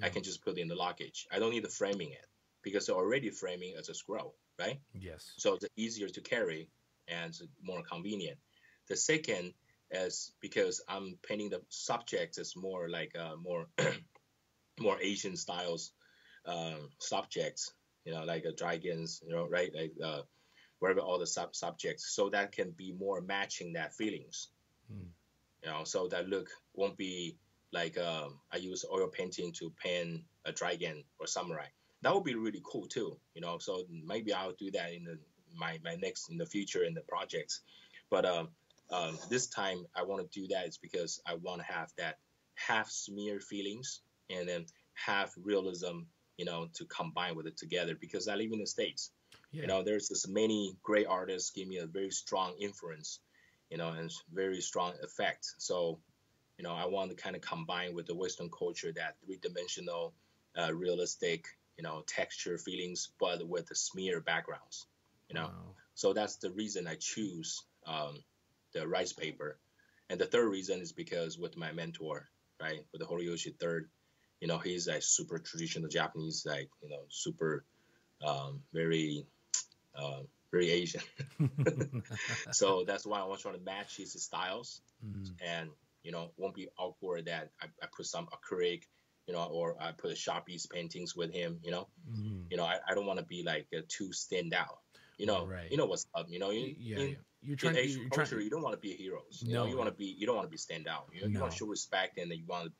I can just put it in the luggage. I don't need the framing it, because they're already framing as a scroll, right? Yes. So it's easier to carry and more convenient. The second is because I'm painting the subject as more like more Asian styles subjects, like dragons, right? Like wherever all the subjects, so that can be more matching that feelings, so that look won't be like I use oil painting to paint a dragon or samurai. That would be really cool too, so maybe I'll do that in my next in the future in the projects. But this time I want to do that is because I want to have that half smear feelings and then half realism, to combine with it together, because I live in the States. There's this many great artists give me a very strong influence, and very strong effect. So I want to kind of combine with the Western culture, that 3-dimensional realistic texture feelings, but with the smear backgrounds. Wow. So that's the reason I choose the rice paper. And the third reason is because with my mentor, right, with the Horiyoshi third, he's like super traditional Japanese, like super very Asian. So that's why I was trying to match his styles, and won't be awkward that I put some acrylic or I put a Sharpie's paintings with him, Hmm. I don't want to be like too stand out. Right. What's up. Yeah, In yeah. You're in trying. Asian You're culture, trying. you don't want to be heroes. No, You don't want to be stand out. You want to no. show respect, and then you want to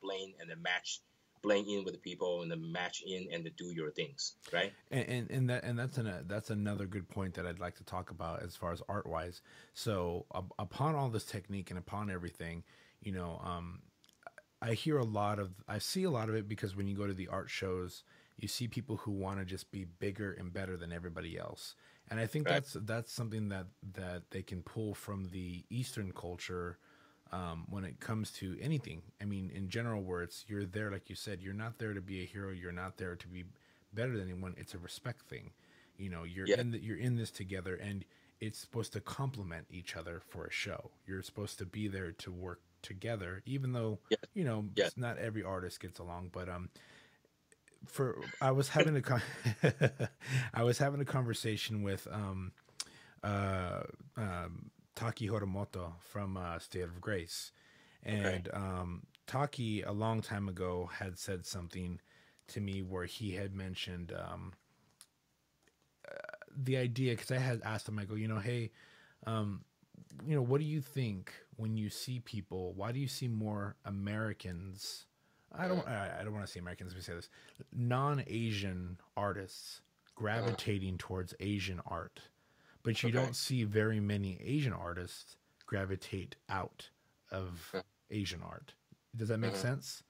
blend in with the people, and then match in and to do your things, right? And that's another good point that I'd like to talk about as far as art wise. So upon all this technique and upon everything, you know, I see a lot of it because when you go to the art shows, you see people who want to just be bigger and better than everybody else. And I think Right. that's something that they can pull from the Eastern culture when it comes to anything. I mean, in general, where it's you're there, like you said, you're not there to be a hero. You're not there to be better than anyone. It's a respect thing. Yeah. You're in this together, and it's supposed to complement each other for a show. You're supposed to be there to work together, even though Yeah. Yeah. not every artist gets along. But for I was having I was having a conversation with uh, Taki Horomoto from State of Grace, Okay. and Taki a long time ago had said something to me where he had mentioned the idea because I had asked him, I go, hey, what do you think when you see people? Why do you see more Americans? Uh, I don't want to say Americans. Let me say this: non-Asian artists uh, gravitating towards Asian art, but you okay. don't see very many Asian artists gravitate out of Uh, Asian art. Does that make uh, sense?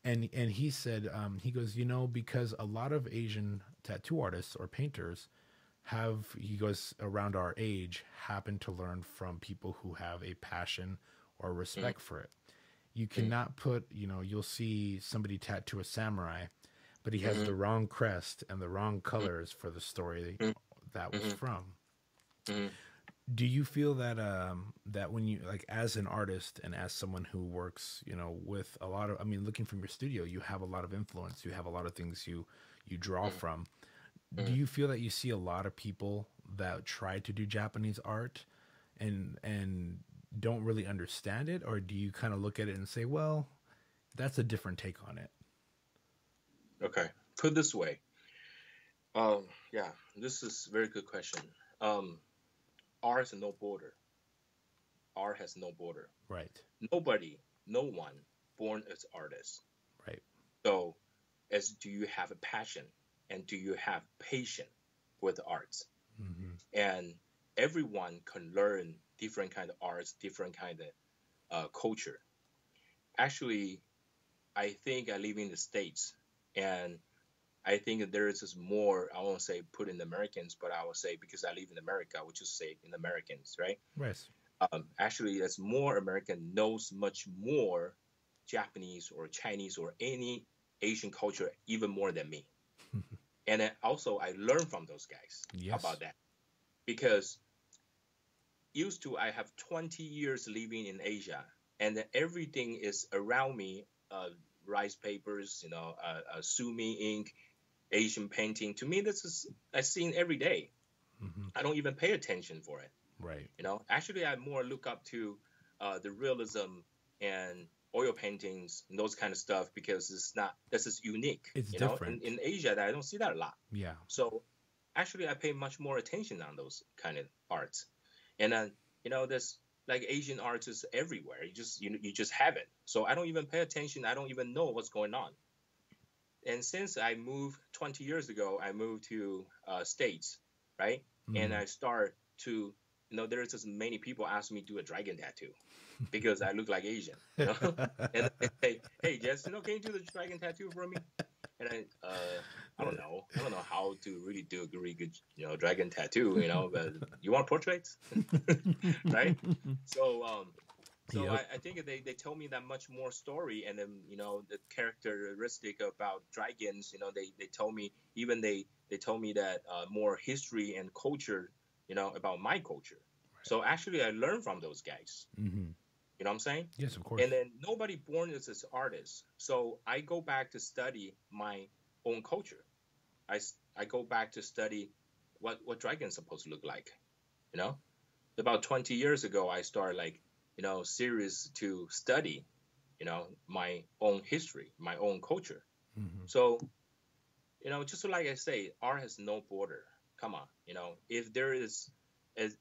And he said he goes, because a lot of Asian tattoo artists or painters he goes around our age happen to learn from people who have a passion or mm, respect for it. You mm, cannot put, you'll see somebody tattoo a samurai, but he has mm, the wrong crest and the wrong mm, colors for the story mm, that was mm, from. mm, Do you feel that that when you like as an artist and as someone who works, with a lot of, I mean, looking from your studio, you have a lot of influence, you have a lot of things you draw mm, from. Do mm. you feel that you see a lot of people that try to do Japanese art and don't really understand it, or do you kind of look at it and say, well, that's a different take on it? Okay. Put this way. Um, yeah, this is a very good question. Um, art has no border. Art has no border. Right. Nobody, no one born as artist. Right. So, as do you have a passion and do you have patience with the arts? Mm-hmm. And everyone can learn different kind of arts, different kind of culture. Actually, I think I live in the States, and I think that there is just more, I won't say put in Americans, but I will say because I live in America, which is say in Americans, right? Right. Actually, that's more American knows much more Japanese or Chinese or any Asian culture even more than me. And then also I learn from those guys. How Yes. about that? Because used to I have 20 years living in Asia, and then everything is around me. Rice papers, sumi ink, Asian painting. To me, this is I seen every day. Mm-hmm. I don't even pay attention for it. Right. Actually, I more look up to the realism and oil paintings and those kind of stuff because it's not this is unique. It's In different. Asia, that I don't see that a lot. Yeah. So actually, I pay much more attention on those kind of arts. And then there's like Asian arts is everywhere. You just have it. So I don't even pay attention. I don't even know what's going on. And since I moved 20 years ago, I moved to States, right? And Mm-hmm. I start to there's just many people ask me to do a dragon tattoo because I look like Asian, and they say, "Hey, Jess, can you do the dragon tattoo for me?" And I don't know how to really do a really good, dragon tattoo, but you want portraits, right? So, Yep. I think they told me that much more story, and then the characteristic about dragons. They told me they told me that more history and culture, about my culture. So actually, I learned from those guys. Mm-hmm. You know what I'm saying? Yes, of course. And then nobody born as an artist, so I go back to study my own culture. I go back to study what dragons supposed to look like. You know, about 20 years ago, I started like serious to study my own history, my own culture. Hmm. So, just like I say, art has no border. Come on, if there is, as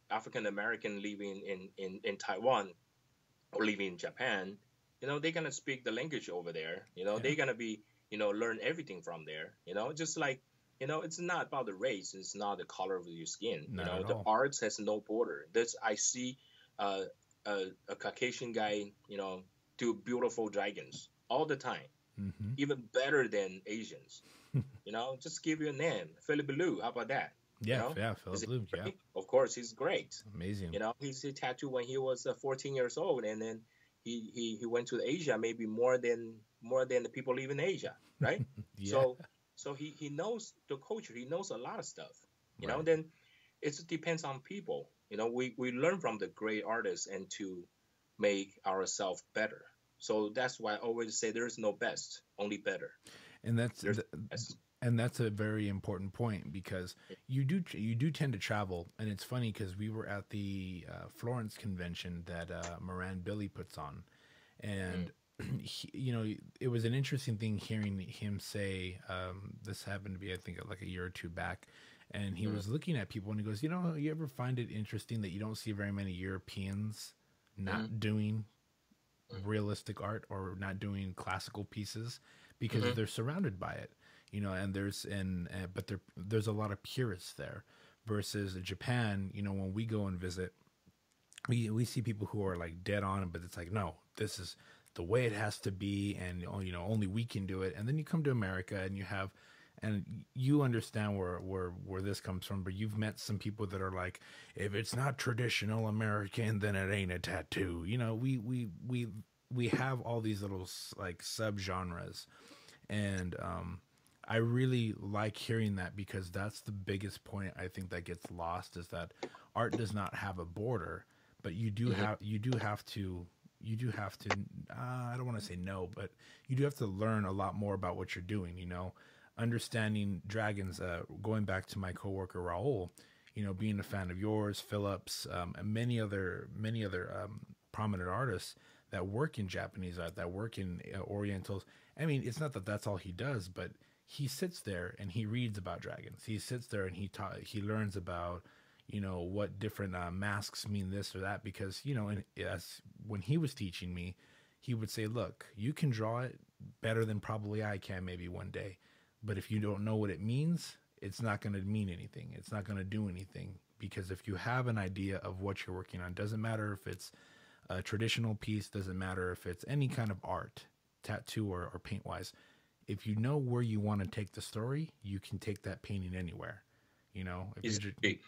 African American living in Taiwan or living in Japan, they're gonna speak the language over there. Yeah, They're gonna be, learn everything from there. Just like, it's not about the race. It's not the color of your skin. not at The all. arts has no border. That's I see, uh, a Caucasian guy, do beautiful dragons all the time, Hmm. even better than Asians. Just give you a name, Philip Liu. How about that? Yeah, yeah, Is Philip he Luke, yeah, great? Of course, he's great. amazing. He's a tattoo when he was 14 years old, and then he went to Asia, maybe more than the people live in Asia, right? Yeah, So he knows the culture. He knows a lot of stuff. right. Then it depends on people. We learn from the great artists and to make ourselves better. So that's why I always say there's no best, only better. And that's There's best. and that's a very important point because you do tend to travel, and it's funny because we were at the Florence convention that Moran Billy puts on, Mm, and it was an interesting thing hearing him say, this happened to be, I think, like a year or two back, and he mm, was looking at people and he goes, you ever find it interesting that you don't see very many Europeans mm, not doing mm, realistic art or not doing classical pieces because mm, they're surrounded by it, and but there's a lot of purists there versus Japan. When we go and visit, we see people who are like dead on, but it's like, no, this is the way it has to be, and only we can do it. And then you come to America and you understand where this comes from, but you've met some people that are like, if it's not traditional American, then it ain't a tattoo. We have all these little like subgenres, and I really like hearing that because that's the biggest point I think that gets lost is that art does not have a border, but mm, you do have to I don't want to say no, but you do have to learn a lot more about what you're doing, understanding dragons, going back to my coworker Raul, being a fan of yours, Phillips, and many other prominent artists that work in Japanese art, that work in Orientals. I mean, it's not that that's all he does, but he sits there and he reads about dragons. He sits there and he learns about what different masks mean this or that because and as when he was teaching me, he would say, "Look, you can draw it better than probably I can maybe one day, but if you don't know what it means, it's not going to mean anything. It's not going to do anything because if you have an idea of what you're working on, doesn't matter if it's a traditional piece, doesn't matter if it's any kind of art, tattoo or paint wise. If you know where you want to take the story, you can take that painting anywhere. If you're just, exactly.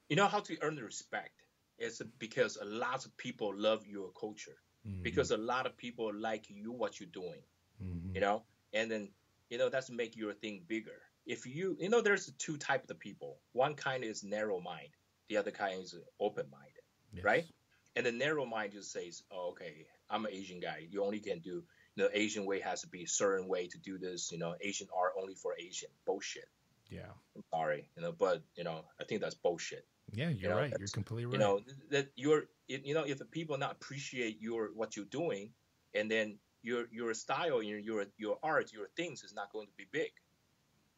You know how to earn the respect? It's because a lot of people love your culture, mm-hmm, because a lot of people like you what you're doing, mm-hmm, you know, and then that's make your thing bigger. If there's two types of people. One kind is narrow mind, the other kind is open minded, right? yes, And the narrow mind just says, "Oh, okay, I'm an Asian guy. You only can do the Asian way has to be a certain way to do this. Asian art only for Asian. Bullshit. yeah, I'm sorry, but I think that's bullshit. yeah. You're right. You're That's completely right. that if the people not appreciate what you're doing, and then your style, your art, your things is not going to be big.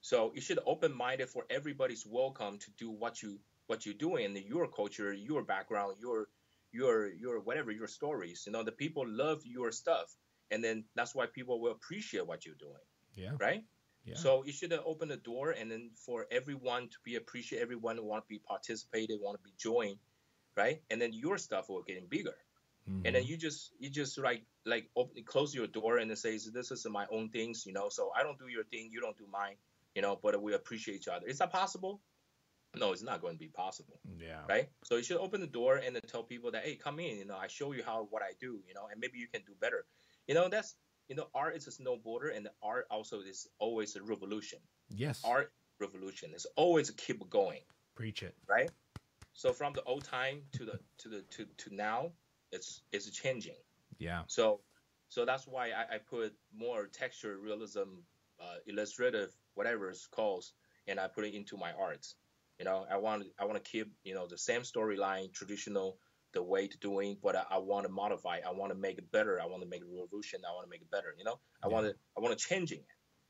So you should open minded for everybody's welcome to do what you're doing in your culture, your background, your whatever your stories. The people love your stuff, and then that's why people will appreciate what you're doing, Yeah, right? yeah, So you should open the door, and then for everyone to be appreciated, everyone want to be participated, want to be joined, right? And then your stuff will getting bigger, and mm-hmm, then you just open, close your door and it says this is my own things, So I don't do your thing, you don't do mine, But we appreciate each other. Is that possible? No, it's not going to be possible, yeah, right? So you should open the door and then tell people that, hey, come in, I show you how what I do, and maybe you can do better. That's art is no border, and art also is always a revolution. yes. Art revolution is always keep going, Preach it. right? So from the old time to now, it's changing. Yeah, So that's why I put more texture, realism, illustrative, whatever it's called, and I put it into my art. I want to keep the same storyline, traditional the way to doing, but I want to modify. I want to make it better. I want to make a revolution. I want to make it better. Yeah. I want to changing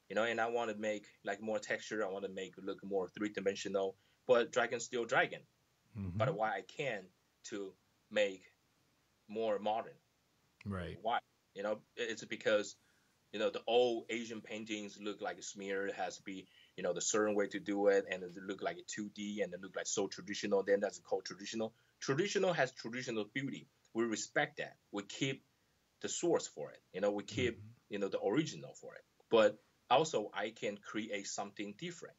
it. And I want to make like more texture. I want to make it look more three-dimensional. But dragon still dragon. Mm-hmm. But why I can to make more modern? Right. Why? It's because the old Asian paintings look like a smear. It has to be the certain way to do it, and it look like a 2D, and it look like so traditional. Then that's called traditional. Traditional has traditional beauty. We respect that. We keep the source for it. We keep the original for it. But also, I can create something different.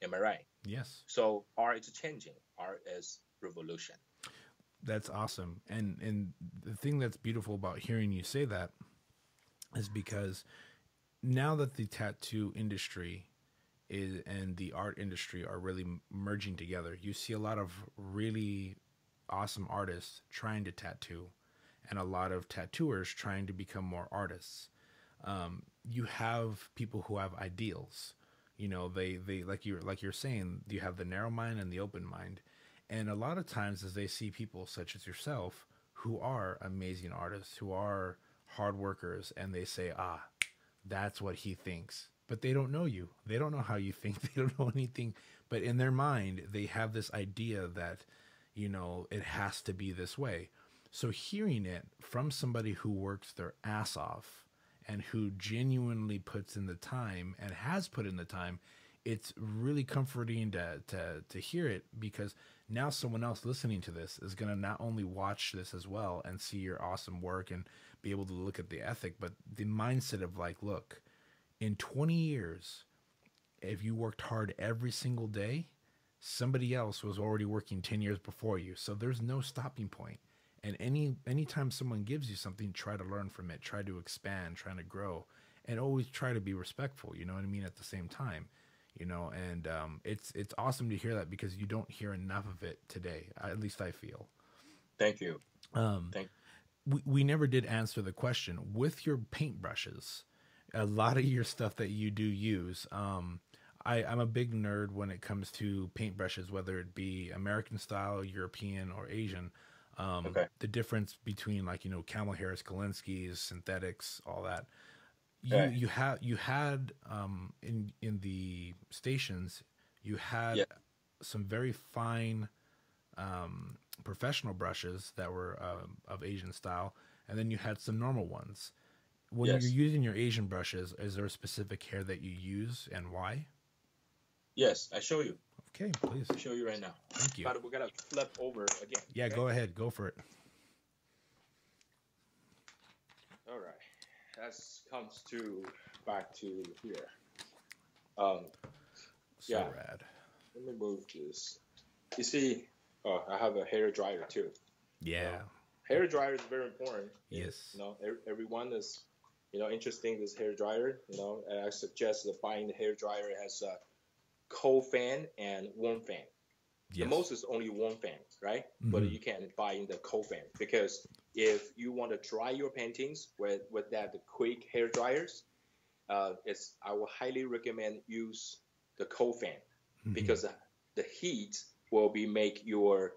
Am I right? Yes. So art is changing. Art is revolution. That's awesome. And the thing that's beautiful about hearing you say that is because now that the tattoo industry and the art industry are really merging together, you see a lot of really awesome artists trying to tattoo and a lot of tattooers trying to become more artists. You have people who have ideals. They like you're saying, you have the narrow mind and the open mind. And a lot of times as they see people such as yourself who are amazing artists, who are hard workers, and they say, that's what he thinks. But they don't know you. They don't know how you think. They don't know anything. But in their mind, they have this idea that, it has to be this way. So hearing it from somebody who works their ass off and who genuinely puts in the time and has put in the time, it's really comforting to hear it, because now someone else listening to this is going to not only watch this as well and see your awesome work and be able to look at the ethic, but the mindset of like, look, in 20 years, if you worked hard every single day, somebody else was already working 10 years before you. So there's no stopping point. And anytime someone gives you something, try to learn from it, try to expand, try to grow, and always try to be respectful, you know what I mean, at the same time. And it's awesome to hear that, because you don't hear enough of it today. At least I feel. Thank you. We never did answer the question with your paintbrushes. A lot of your stuff that you do use. I'm a big nerd when it comes to paintbrushes, whether it be American style, European, or Asian. Okay. The difference between camel hairs, Kolinsky's, synthetics, all that. Okay. You had in the stations, you had some very fine professional brushes that were of Asian style, and then you had some normal ones. When you're using your Asian brushes, is there a specific hair that you use and why? Yes, I show you. Okay, please. I'll show you right now. Thank you. But we're gonna flip over again. Yeah, okay? Go ahead. Go for it. All right. That comes back to here. Rad. Let me move this. You see, I have a hair dryer too. Yeah. Hair dryer is very important. Yes. Everyone is, interested in this hair dryer. And I suggest that buying the hair dryer as a cold fan and warm fan. Yes. The most is only warm fan, right? Mm-hmm. But you can buy in the cold fan, because if you want to dry your paintings with that the quick hair dryers, I will highly recommend use the cold fan, because the heat will make your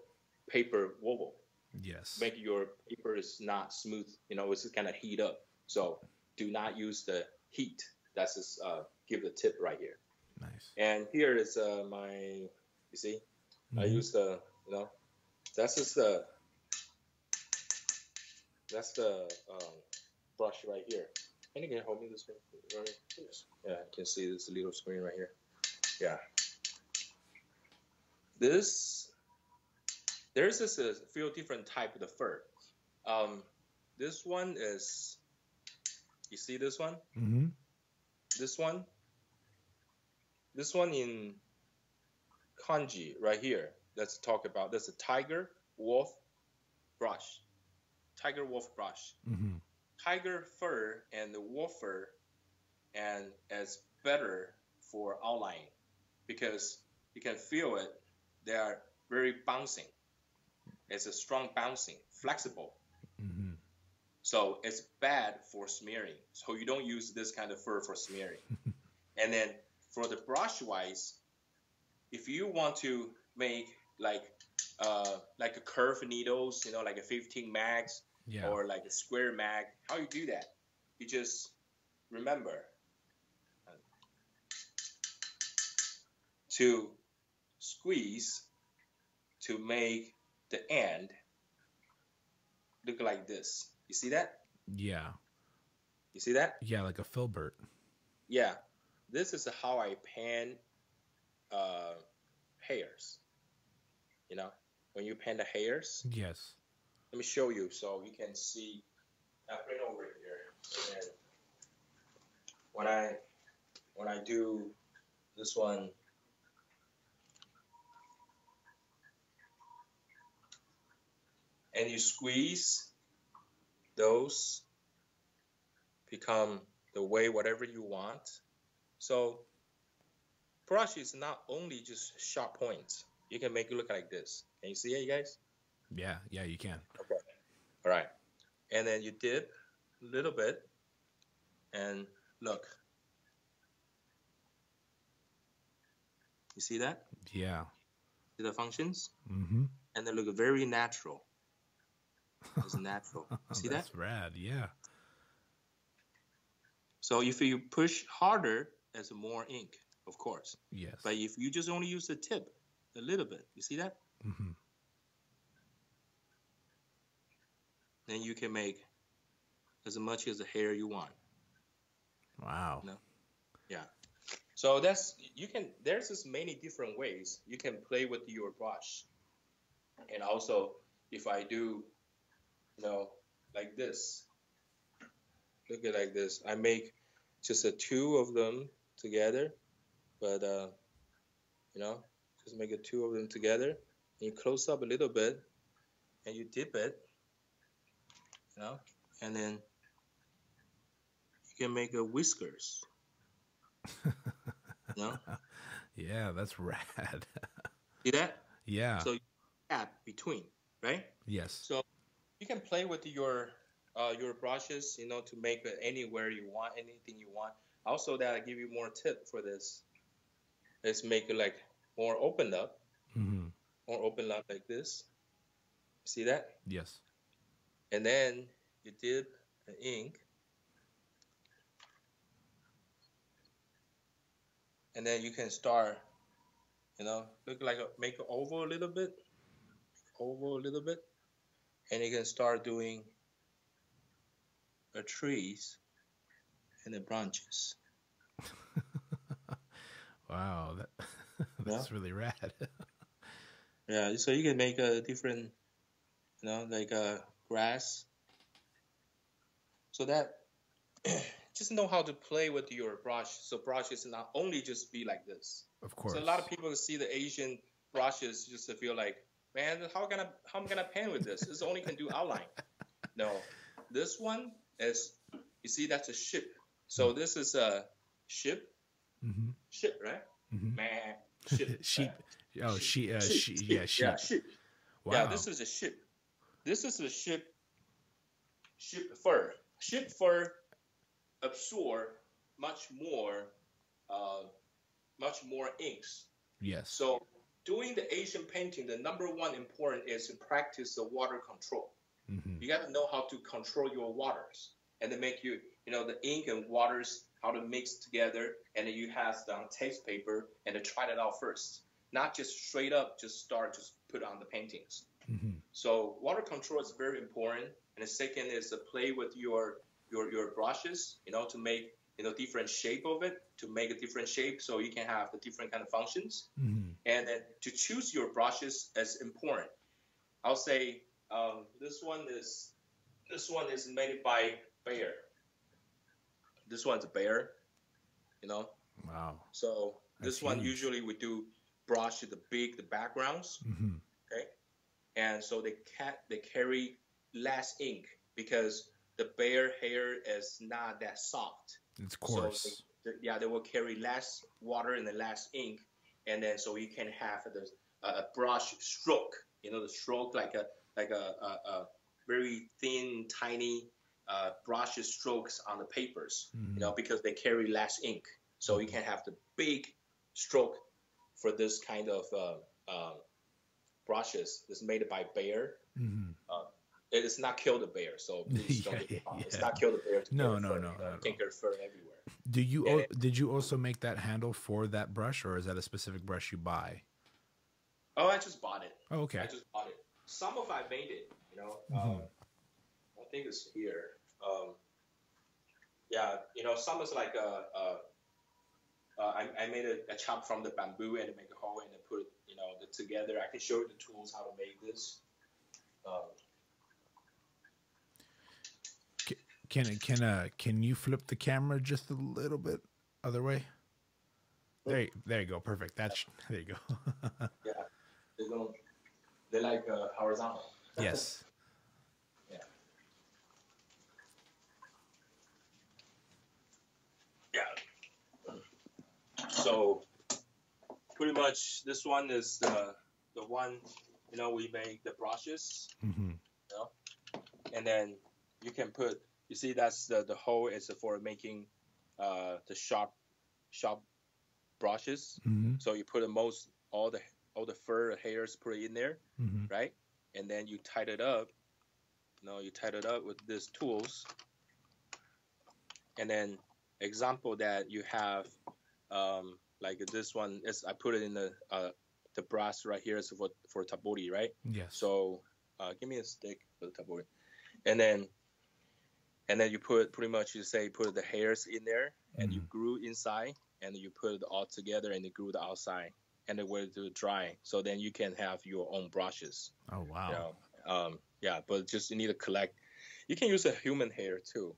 paper wobble. Yes. Make your paper is not smooth. It's kind of heat up. So do not use the heat. That's just give the tip right here. Nice. And here is my. You see, I use the. That's just the. That's the brush right here. Can you hold me this way? Right? Yeah, you can see this little screen right here. Yeah. There's just a few different type of the fur. This one is, you see this one? Mm-hmm. This one in kanji right here. Let's talk about this. A tiger wolf brush. Tiger wolf brush. Mm-hmm. Tiger fur and the wolf fur, and it's better for outlining, because you can feel it. They are very bouncing. It's a strong bouncing, flexible. Mm-hmm. So it's bad for smearing. So you don't use this kind of fur for smearing. And then for the brush wise, if you want to make like like a curved needles, like a 15 mags Yeah. or like a square mag. How you do that? You just remember to squeeze to make the end look like this. You see that? Yeah. You see that? Yeah, like a filbert. Yeah. This is how I pan hairs. When you pan the hairs. Yes. Let me show you so you can see. I'll bring it over here. And when I do this one, and you squeeze, those become the way whatever you want. So brush is not only just sharp points. You can make it look like this. Can you see it, you guys? Yeah, you can. Okay. All right. And then you dip a little bit and look. You see that? Yeah. See the functions? Mm-hmm. And they look very natural. It's natural. See that? That's rad, yeah. So if you push harder, there's more ink, of course. Yes. But if you just only use the tip, a little bit, you see that? Mm-hmm. Then you can make as much as the hair you want. Wow. Yeah. So there's just many different ways you can play with your brush. And also, if I do, like this, look at like this. I make just two of them together, but just make two of them together. And you close up a little bit, and you dip it, and then you can make a whiskers. Yeah, that's rad. See that? Yeah. So you gap between, right? Yes. So you can play with your brushes, to make it anywhere you want, anything you want. Also, that I give you more tip for this. Let's make it like more opened up, more opened up like this. See that? Yes. And then you dip the ink, and then you can start, look like make it oval a little bit, and you can start doing the trees and the branches. Wow, that's really rad. Yeah, so you can make a different, like a grass. So that just know how to play with your brush. So brush is not only just be like this. Of course. So a lot of people see the Asian brushes just to feel like, man, how am I gonna pen with this? This only can do outline. No, this one is, you see, that's a ship. So this is a ship. Mm-hmm. Ship, right? Mm-hmm. Man, ship. Sheep. Oh, sheep. Yeah, sheep. Yeah, ship. Wow. Yeah, this is a ship. This is a ship. Ship fur. Ship fur absorb much more inks. Yes. So doing the Asian painting, the number one important is to practice the water control. Mm-hmm. You got to know how to control your waters, and then make the ink and waters, how to mix together, and then you have the taste paper and to try that out first, not just straight up just put on the paintings. Mm-hmm. So water control is very important, and the second is to play with your brushes, to make different shape of it, to make a different shape so you can have the different kind of functions. Mm-hmm. And then to choose your brushes is important. I'll say this one is made by Bayer. This one's Bayer, Wow. So That's this one huge. usually we do brush the backgrounds. Mm-hmm. Okay, and so they carry less ink because the Bayer hair is not that soft. It's coarse. So they will carry less water and less ink, and then so you can have a brush stroke. The stroke like a very thin, tiny brush strokes on the papers. Mm-hmm. Because they carry less ink, so you can have the big stroke for this kind of brushes. It's made by bear. Hmm. It is not kill the bear, so please don't Yeah, get me wrong. It's yeah. not kill the bear to get No, the no, fur. no, not You at can't all. get fur everywhere. Do And did you also make that handle for that brush, or is that a specific brush you buy? oh, I just bought it. Oh, I okay. just bought it. Some of I made it. Hmm. I think it's here. Yeah, some is like I made a chop from the bamboo and make a hole and then put it together. I can show you the tools how to make this. Um, Can you flip the camera just a little bit other way? There you go. Perfect. There you go. yeah, they don't they like horizontal. Yes. Yeah, yeah. So pretty much this one is the one we make the brushes, Hmm. you know, and then you can put you see that's the hole is for making the sharp brushes. Hmm. So you put the most all the fur hairs put it in there, Hmm. right? And then you tied it up. You tied it up with these tools, and then example that you have like this one is I put it in the brass right here is for tabori, right? Yes. So give me a stick for the tabori, and then you put pretty much you say put the hairs in there and you Hmm. glue inside and you put it all together and you glue the outside and then wait to dry. So then you can have your own brushes. Oh, You wow. know, yeah, but just you need to collect. You can use a human hair too.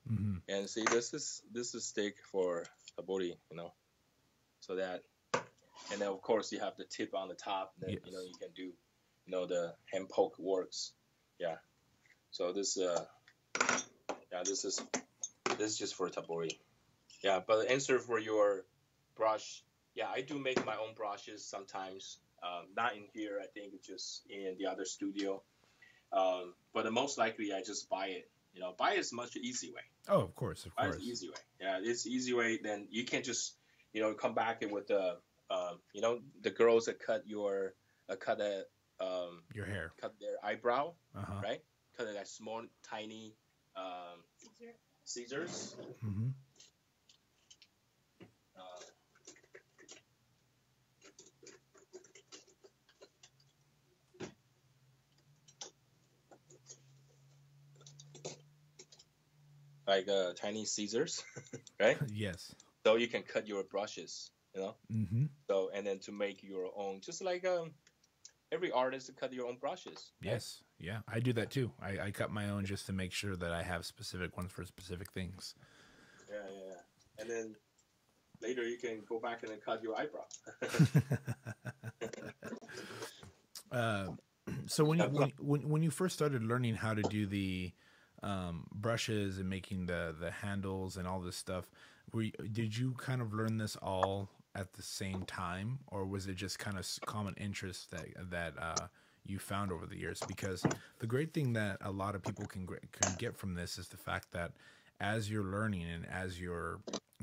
Hmm. And see this is stick for tabori. So that and then of course you have the tip on the top. And then Yes. you can do the hand poke works. Yeah. So this yeah this is just for tabori. Yeah, but the answer for your brush, yeah, I do make my own brushes sometimes. Not in here, I think it's just in the other studio. But most likely I just buy it. Buy is much easy way. Oh, of course, of Buy is course. easy way. Yeah, it's easy way. Then you can just come back with the girls that cut a Your hair. cut their eyebrow, Uh huh. right? Cut it like small tiny Caesar. scissors. Hmm. Uh, like tiny scissors, right? Yes. So you can cut your brushes. Hmm. So and then to make your own, just like every artist to cut your own brushes, right? Yes. Yeah. I do that too. I cut my own just to make sure that I have specific ones for specific things. Yeah, yeah, yeah. And then later you can go back and then cut your eyebrow. uh, so when you Yeah, when you first started learning how to do the brushes and making the handles and all this stuff, did you kind of learn this all at the same time, or was it just kind of common interest that you found over the years? Because the great thing that a lot of people can get from this is the fact that as you're learning and as you're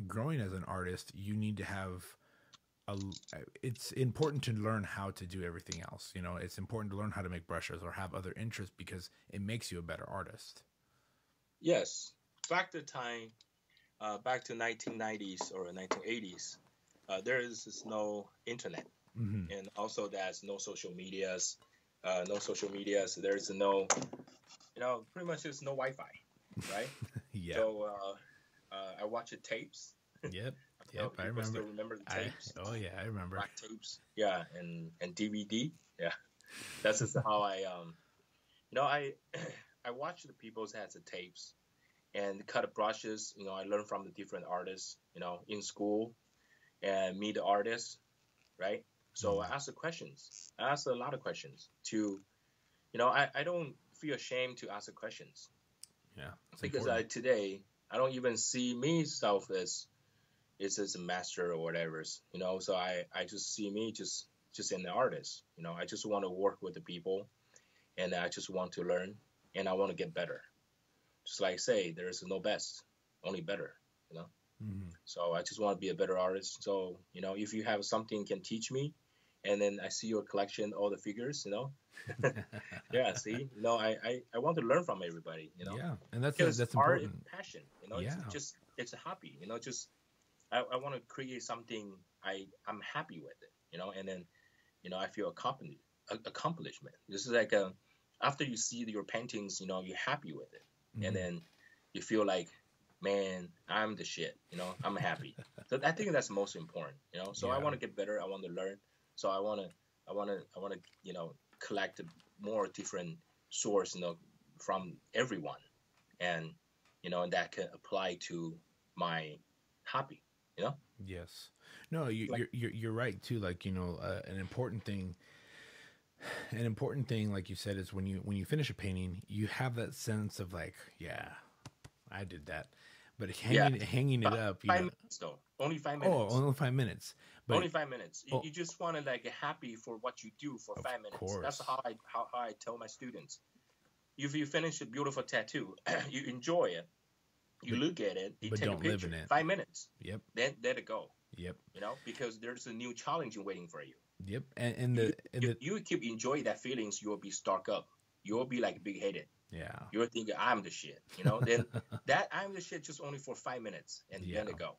growing as an artist, you need to have a, it's important to learn how to do everything else. It's important to learn how to make brushes or have other interests because it makes you a better artist. yes. Back to time, back to 1990s or 1980s, there is no internet, Hmm. and also there's no social medias. No social medias. There's no, pretty much there's no Wi-Fi, right? Yeah. So I watch the tapes. Yep. If Yep. I people remember. still remember the I tapes, Oh yeah, I remember. black tapes. Yeah, and DVD. Yeah, that's just how I I watch the people's has the tapes and cut the brushes. I learn from the different artists. In school and meet the artists, right? So I Mm. ask the questions. I ask a lot of questions I don't feel ashamed to ask the questions Yeah, it's because important. today I don't even see myself as a master or whatever. So I just see me just an artist. I just want to work with the people and I just want to learn and I want to get better. Just like say, there is no best, only better. You know. Hmm. So I just want to be a better artist. So if you have something can teach me, and then I see your collection, all the figures, you know. Yeah, see, I want to learn from everybody, you know, Yeah, and because that's art is important. passion, you know. Yeah. It's a hobby, you know. Just I want to create something I'm happy with it, you know, and then I feel accomplishment. This is like after you see your paintings, you know, you're happy with it, and Hmm. then you feel like, man, I'm the shit, you know, I'm happy. So I think that's most important, you know. So I Yeah. want to get better. I want to learn. So I want to, collect more different source, you know, from everyone, and and that can apply to my hobby, you know. Yes. No, Like, you're right too. Like an important thing, like you said, is when you finish a painting, you have that sense of like, yeah, I did that. But yeah, hanging it up, 5 minutes though, only five oh, minutes. only 5 minutes. But Only 5 minutes. You, oh, you just want to like happy for what you do for of 5 minutes. That's course, how I tell my students. If you finish a beautiful tattoo, you enjoy it, you but look at it, you take a don't live in picture. it. 5 minutes, Yep. then let it go. Yep. You know, because there's a new challenge waiting for you. Yep. You keep enjoying that feelings, you'll be stuck up. You'll be like big headed. Yeah. You're thinking I'm the shit. You know, then that I'm the shit just only for 5 minutes and Yeah. then it go.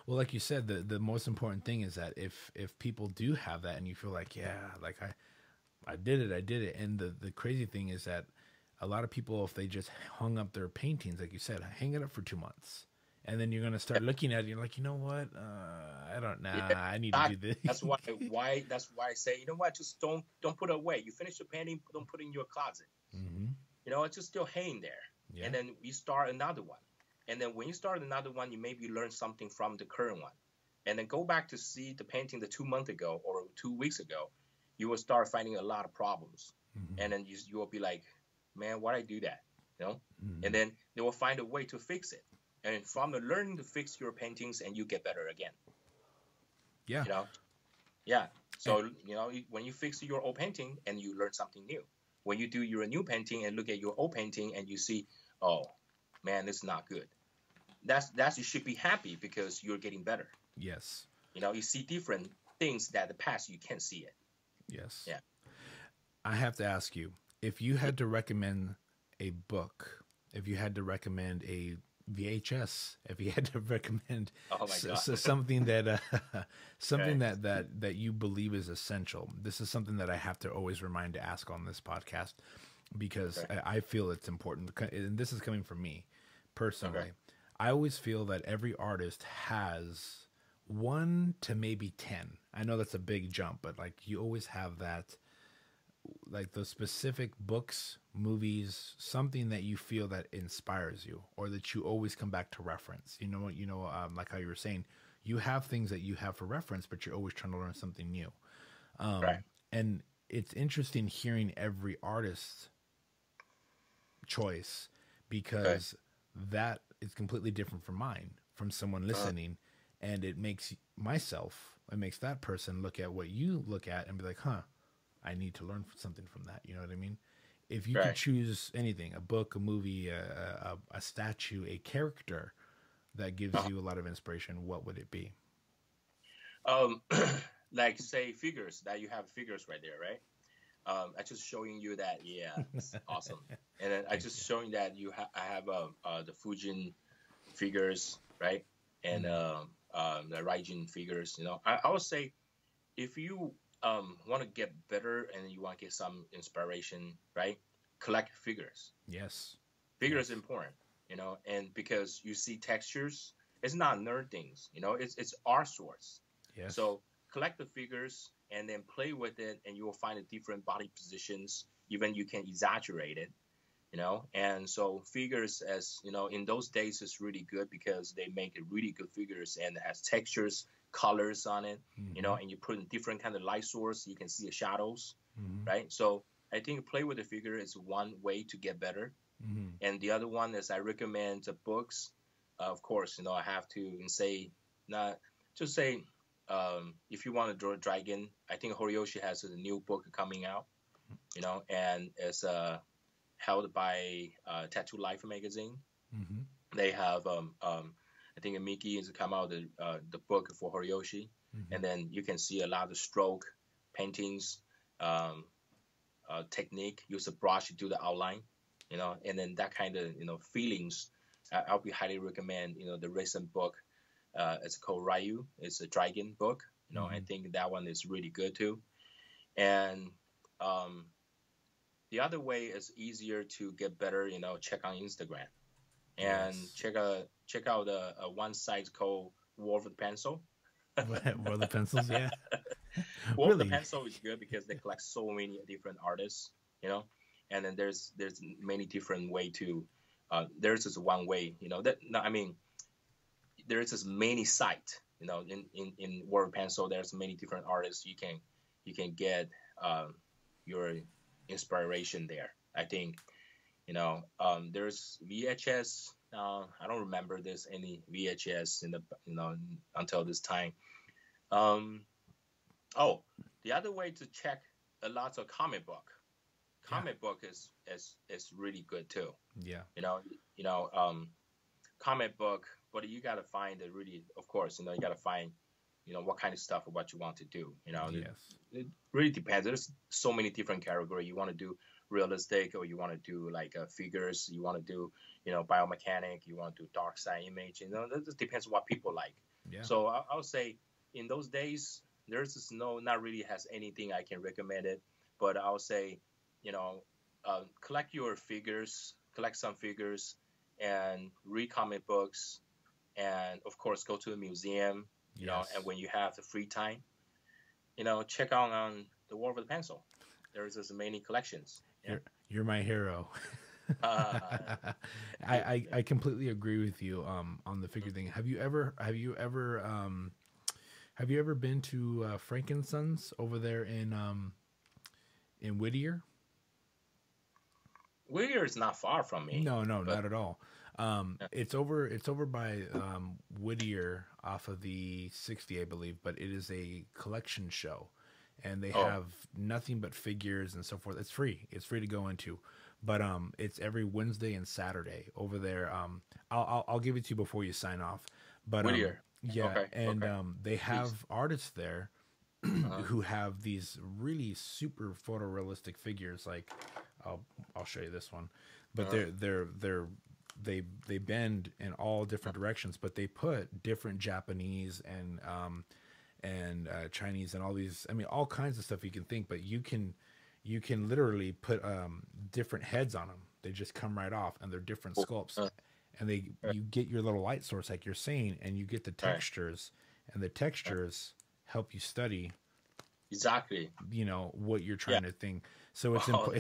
Well, like you said, the most important thing is that if people do have that and you feel like, yeah, like I did it. And the crazy thing is that a lot of people, if they just hung up their paintings, like you said, hang it up for 2 months. And then you're going to start looking at it. And you're like, you know what? I don't know. Yeah, I need to do this. that's why I say, you know what, just don't put it away. You finish the painting, don't put it in your closet. Hmm. You know, it's just still hanging there. Yeah. And then you start another one. And then when you start another one, you maybe learn something from the current one. And then go back to see the painting the 2 months ago or 2 weeks ago, you will start finding a lot of problems. Hmm. And then you will be like, man, why did I do that? You know? And Hmm. then they will find a way to fix it. And from the learning to fix your paintings and you get better again. Yeah. You know? Yeah. And, So, when you fix your old painting and you learn something new, when you do your new painting and look at your old painting and you see, oh, man, this is not good. That's you should be happy because you're getting better. yes. You know, you see different things that the past you can't see it. Yes. Yeah. I have to ask you, if you had to recommend a book, if you had to recommend a VHS, if you had to recommend Oh my God. something that something Right. that you believe is essential. This is something that I have to always remind to ask on this podcast because Okay. I feel it's important. And this is coming from me personally. Okay. I always feel that every artist has one to maybe 10. I know that's a big jump, but like you always have that, like those specific books, movies, something that you feel that inspires you or that you always come back to reference. Like how you were saying, you have things that you have for reference, but you're always trying to learn something new. Right. And it's interesting hearing every artist's choice Okay. because that is completely different from mine, from someone listening. And it makes it makes that person look at what you look at and be like, huh, I need to learn something from that. You know what I mean? If you could Right. choose anything, a book, a movie, a statue, a character that gives Uh-huh. you a lot of inspiration, what would it be? Um, like say figures that you have figures right there, right? I just showing you that, yeah, it's awesome. And then I Thank just you. showing that I have the Fujin figures, right? And Mm, the Raijin figures. You know, I would say if you want to get better and you want to get some inspiration, right? Collect figures. yes. Figures is Yes. important, and because you see textures, it's not nerd things, it's art source. Yes. So collect the figures and then play with it, and you will find the different body positions. Even you can exaggerate it, And so figures, as in those days, is really good because they make it really good figures and it has textures, colors on it, Hmm. And you put in different kind of light source, you can see the shadows, Hmm. right? So I think play with the figure is one way to get better, Hmm. and the other one is I recommend the books. Of course, I have to say, not just say, if you want to draw a dragon, I think Horiyoshi has a new book coming out, and it's held by Tattoo Life magazine. Hmm. They have, I think Miki has come out the book for Horiyoshi, Hmm. and then you can see a lot of stroke paintings technique, use a brush to do the outline, and then that kind of feelings. I'll be highly recommend the recent book. It's called Ryu. It's a dragon book. I think that one is really good too. And the other way is easier to get better. Check on Instagram and check out one site called War of the Pencil. Were the pencils? Yeah. Well, the Really? pencil is good because they collect so many different artists, and then there's many different way to. There's just one way, that no, I mean, there's just many site, in Word Pencil. There's many different artists you can get your inspiration there. I think, there's VHS. I don't remember there's any VHS in the until this time. Um, Oh, the other way to check a lot of comic book. Comic book is really good too. Yeah. Comic book, but you gotta find it really. Of course, you gotta find what kind of stuff or what you want to do. Yes. It really depends. There's so many different categories. You want to do realistic, or you want to do like figures. You want to do biomechanic. You want to do dark side image. That just depends on what people like. Yeah. So I would say in those days there's just not really has anything I can recommend it, but I'll say, collect your figures, collect some figures, and read comic books, and of course go to a museum, Yes. and when you have the free time, check out on the War of the Pencil. There's just many collections. Yeah. You're my hero. Uh, I completely agree with you on the figure thing. Have you ever been to Frankensons over there in Whittier? Whittier is not far from me. No, but not at all. It's over by Whittier off of the 60, I believe, but it is a collection show, and they have nothing but figures and so forth. It's free. It's free to go into, but it's every Wednesday and Saturday over there. I'll give it to you before you sign off. But Whittier. yeah, Okay, and okay. they have Please. artists there who have these really super photorealistic figures. Like, I'll show you this one, but they bend in all different directions, but they put different Japanese and Chinese and all these. I mean, all kinds of stuff you can think, but you can literally put different heads on them. They just come right off, and they're different sculpts. And you get your little light source, like you're saying, and you get the textures, and the textures help you study Exactly. what you're trying to think. So Oh,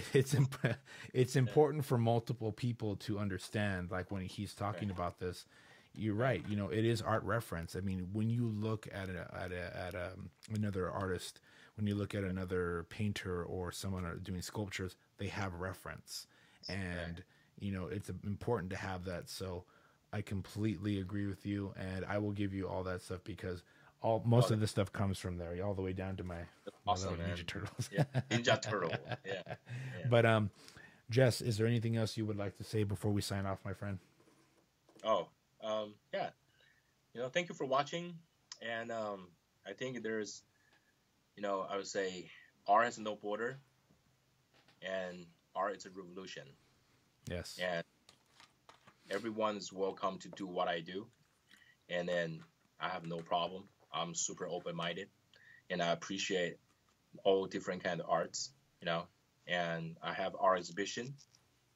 it's important for multiple people to understand. Like when he's talking about this, you're right. It is art reference. I mean, when you look at another artist, when you look at another painter or someone doing sculptures, they have reference, and it's important to have that. So I completely agree with you, and I will give you all that stuff because most of this stuff comes from there, all the way down to my awesome, little man. Ninja Turtles. Yeah, Ninja Turtle. Yeah, yeah. But Jess, is there anything else you would like to say before we sign off, my friend? Oh, yeah. Thank you for watching, and I think there's, I would say, art has no border, and art is a revolution, Yes. and everyone is welcome to do what I do, and then I have no problem. I'm super open-minded, and I appreciate all different kind of arts, and I have art exhibition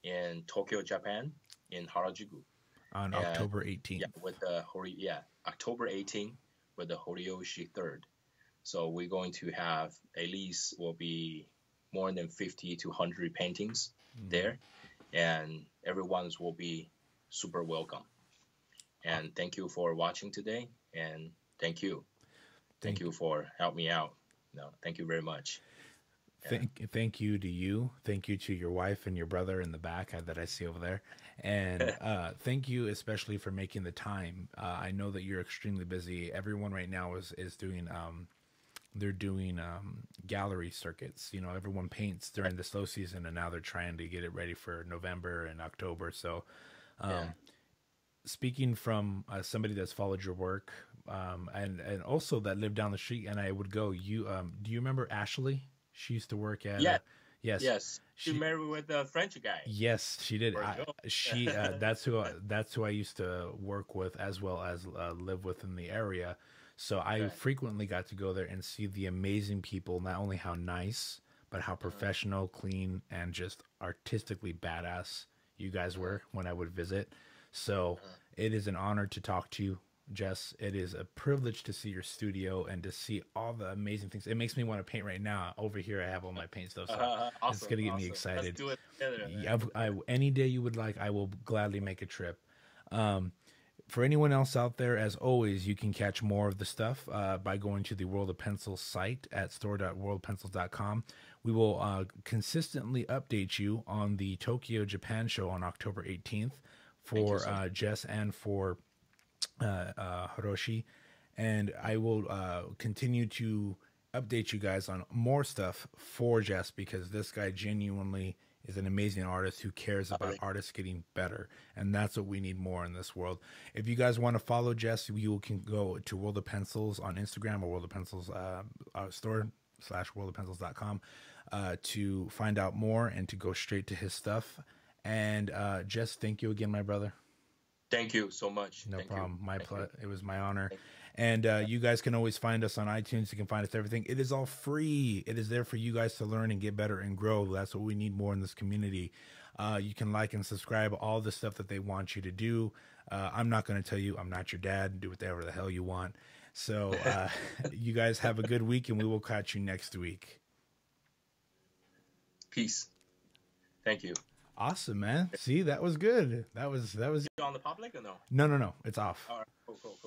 in Tokyo, Japan, in Harajuku. On And October 18th. yeah, with the October 18th with the Horioshi third. So we're going to have at least will be more than 50 to 100 paintings there, and everyone's will be super welcome. And thank you for watching today, and thank you for helping me out. Thank you very much. Yeah. Thank you to you. Thank you to your wife and your brother in the back that I see over there. And thank you especially for making the time. I know that you're extremely busy. Everyone right now is doing they're doing gallery circuits. Everyone paints during the slow season, and now they're trying to get it ready for November and October. So Yeah. speaking from somebody that's followed your work, and also that lived down the street, and I would go. Do you remember Ashley? She used to work at Yeah. yes, Yes. She married with the French guy. yes, she did. Virgil. She that's who I used to work with as well as live with in the area. So I Right. frequently got to go there and see the amazing people. Not only how nice, but how professional, clean, and just artistically badass you guys were when I would visit. So it is an honor to talk to you, Jess. It is a privilege to see your studio and to see all the amazing things. It makes me want to paint right now. Over here, I have all my paint stuff. So Awesome. it's gonna get me Let's excited. do it together. Man. Yeah, any day you would like, I will gladly make a trip. For anyone else out there, as always, you can catch more of the stuff by going to the World of Pencils site at store.worldpencils.com. We will consistently update you on the Tokyo, Japan show on October 18th for Jess and for Hiroshi. And I will continue to update you guys on more stuff for Jess, because this guy genuinely is an amazing artist who cares about artists getting better, and that's what we need more in this world. If you guys want to follow Jess, you can go to World of Pencils on Instagram or World of Pencils store /worldofpencils.com to find out more and to go straight to his stuff. And Jess, thank you again, my brother. Thank you so much. No Thank problem. You. It was my honor. And you guys can always find us on iTunes. You can find us everything. It is all free. It is there for you guys to learn and get better and grow. That's what we need more in this community. You can like and subscribe, all the stuff that they want you to do. I'm not going to tell you, I'm not your dad. Do whatever the hell you want. So you guys have a good week, and we will catch you next week. Peace. Thank you. Awesome, man. See, that was good. That was You on the public or no? No. It's off. All right. Cool.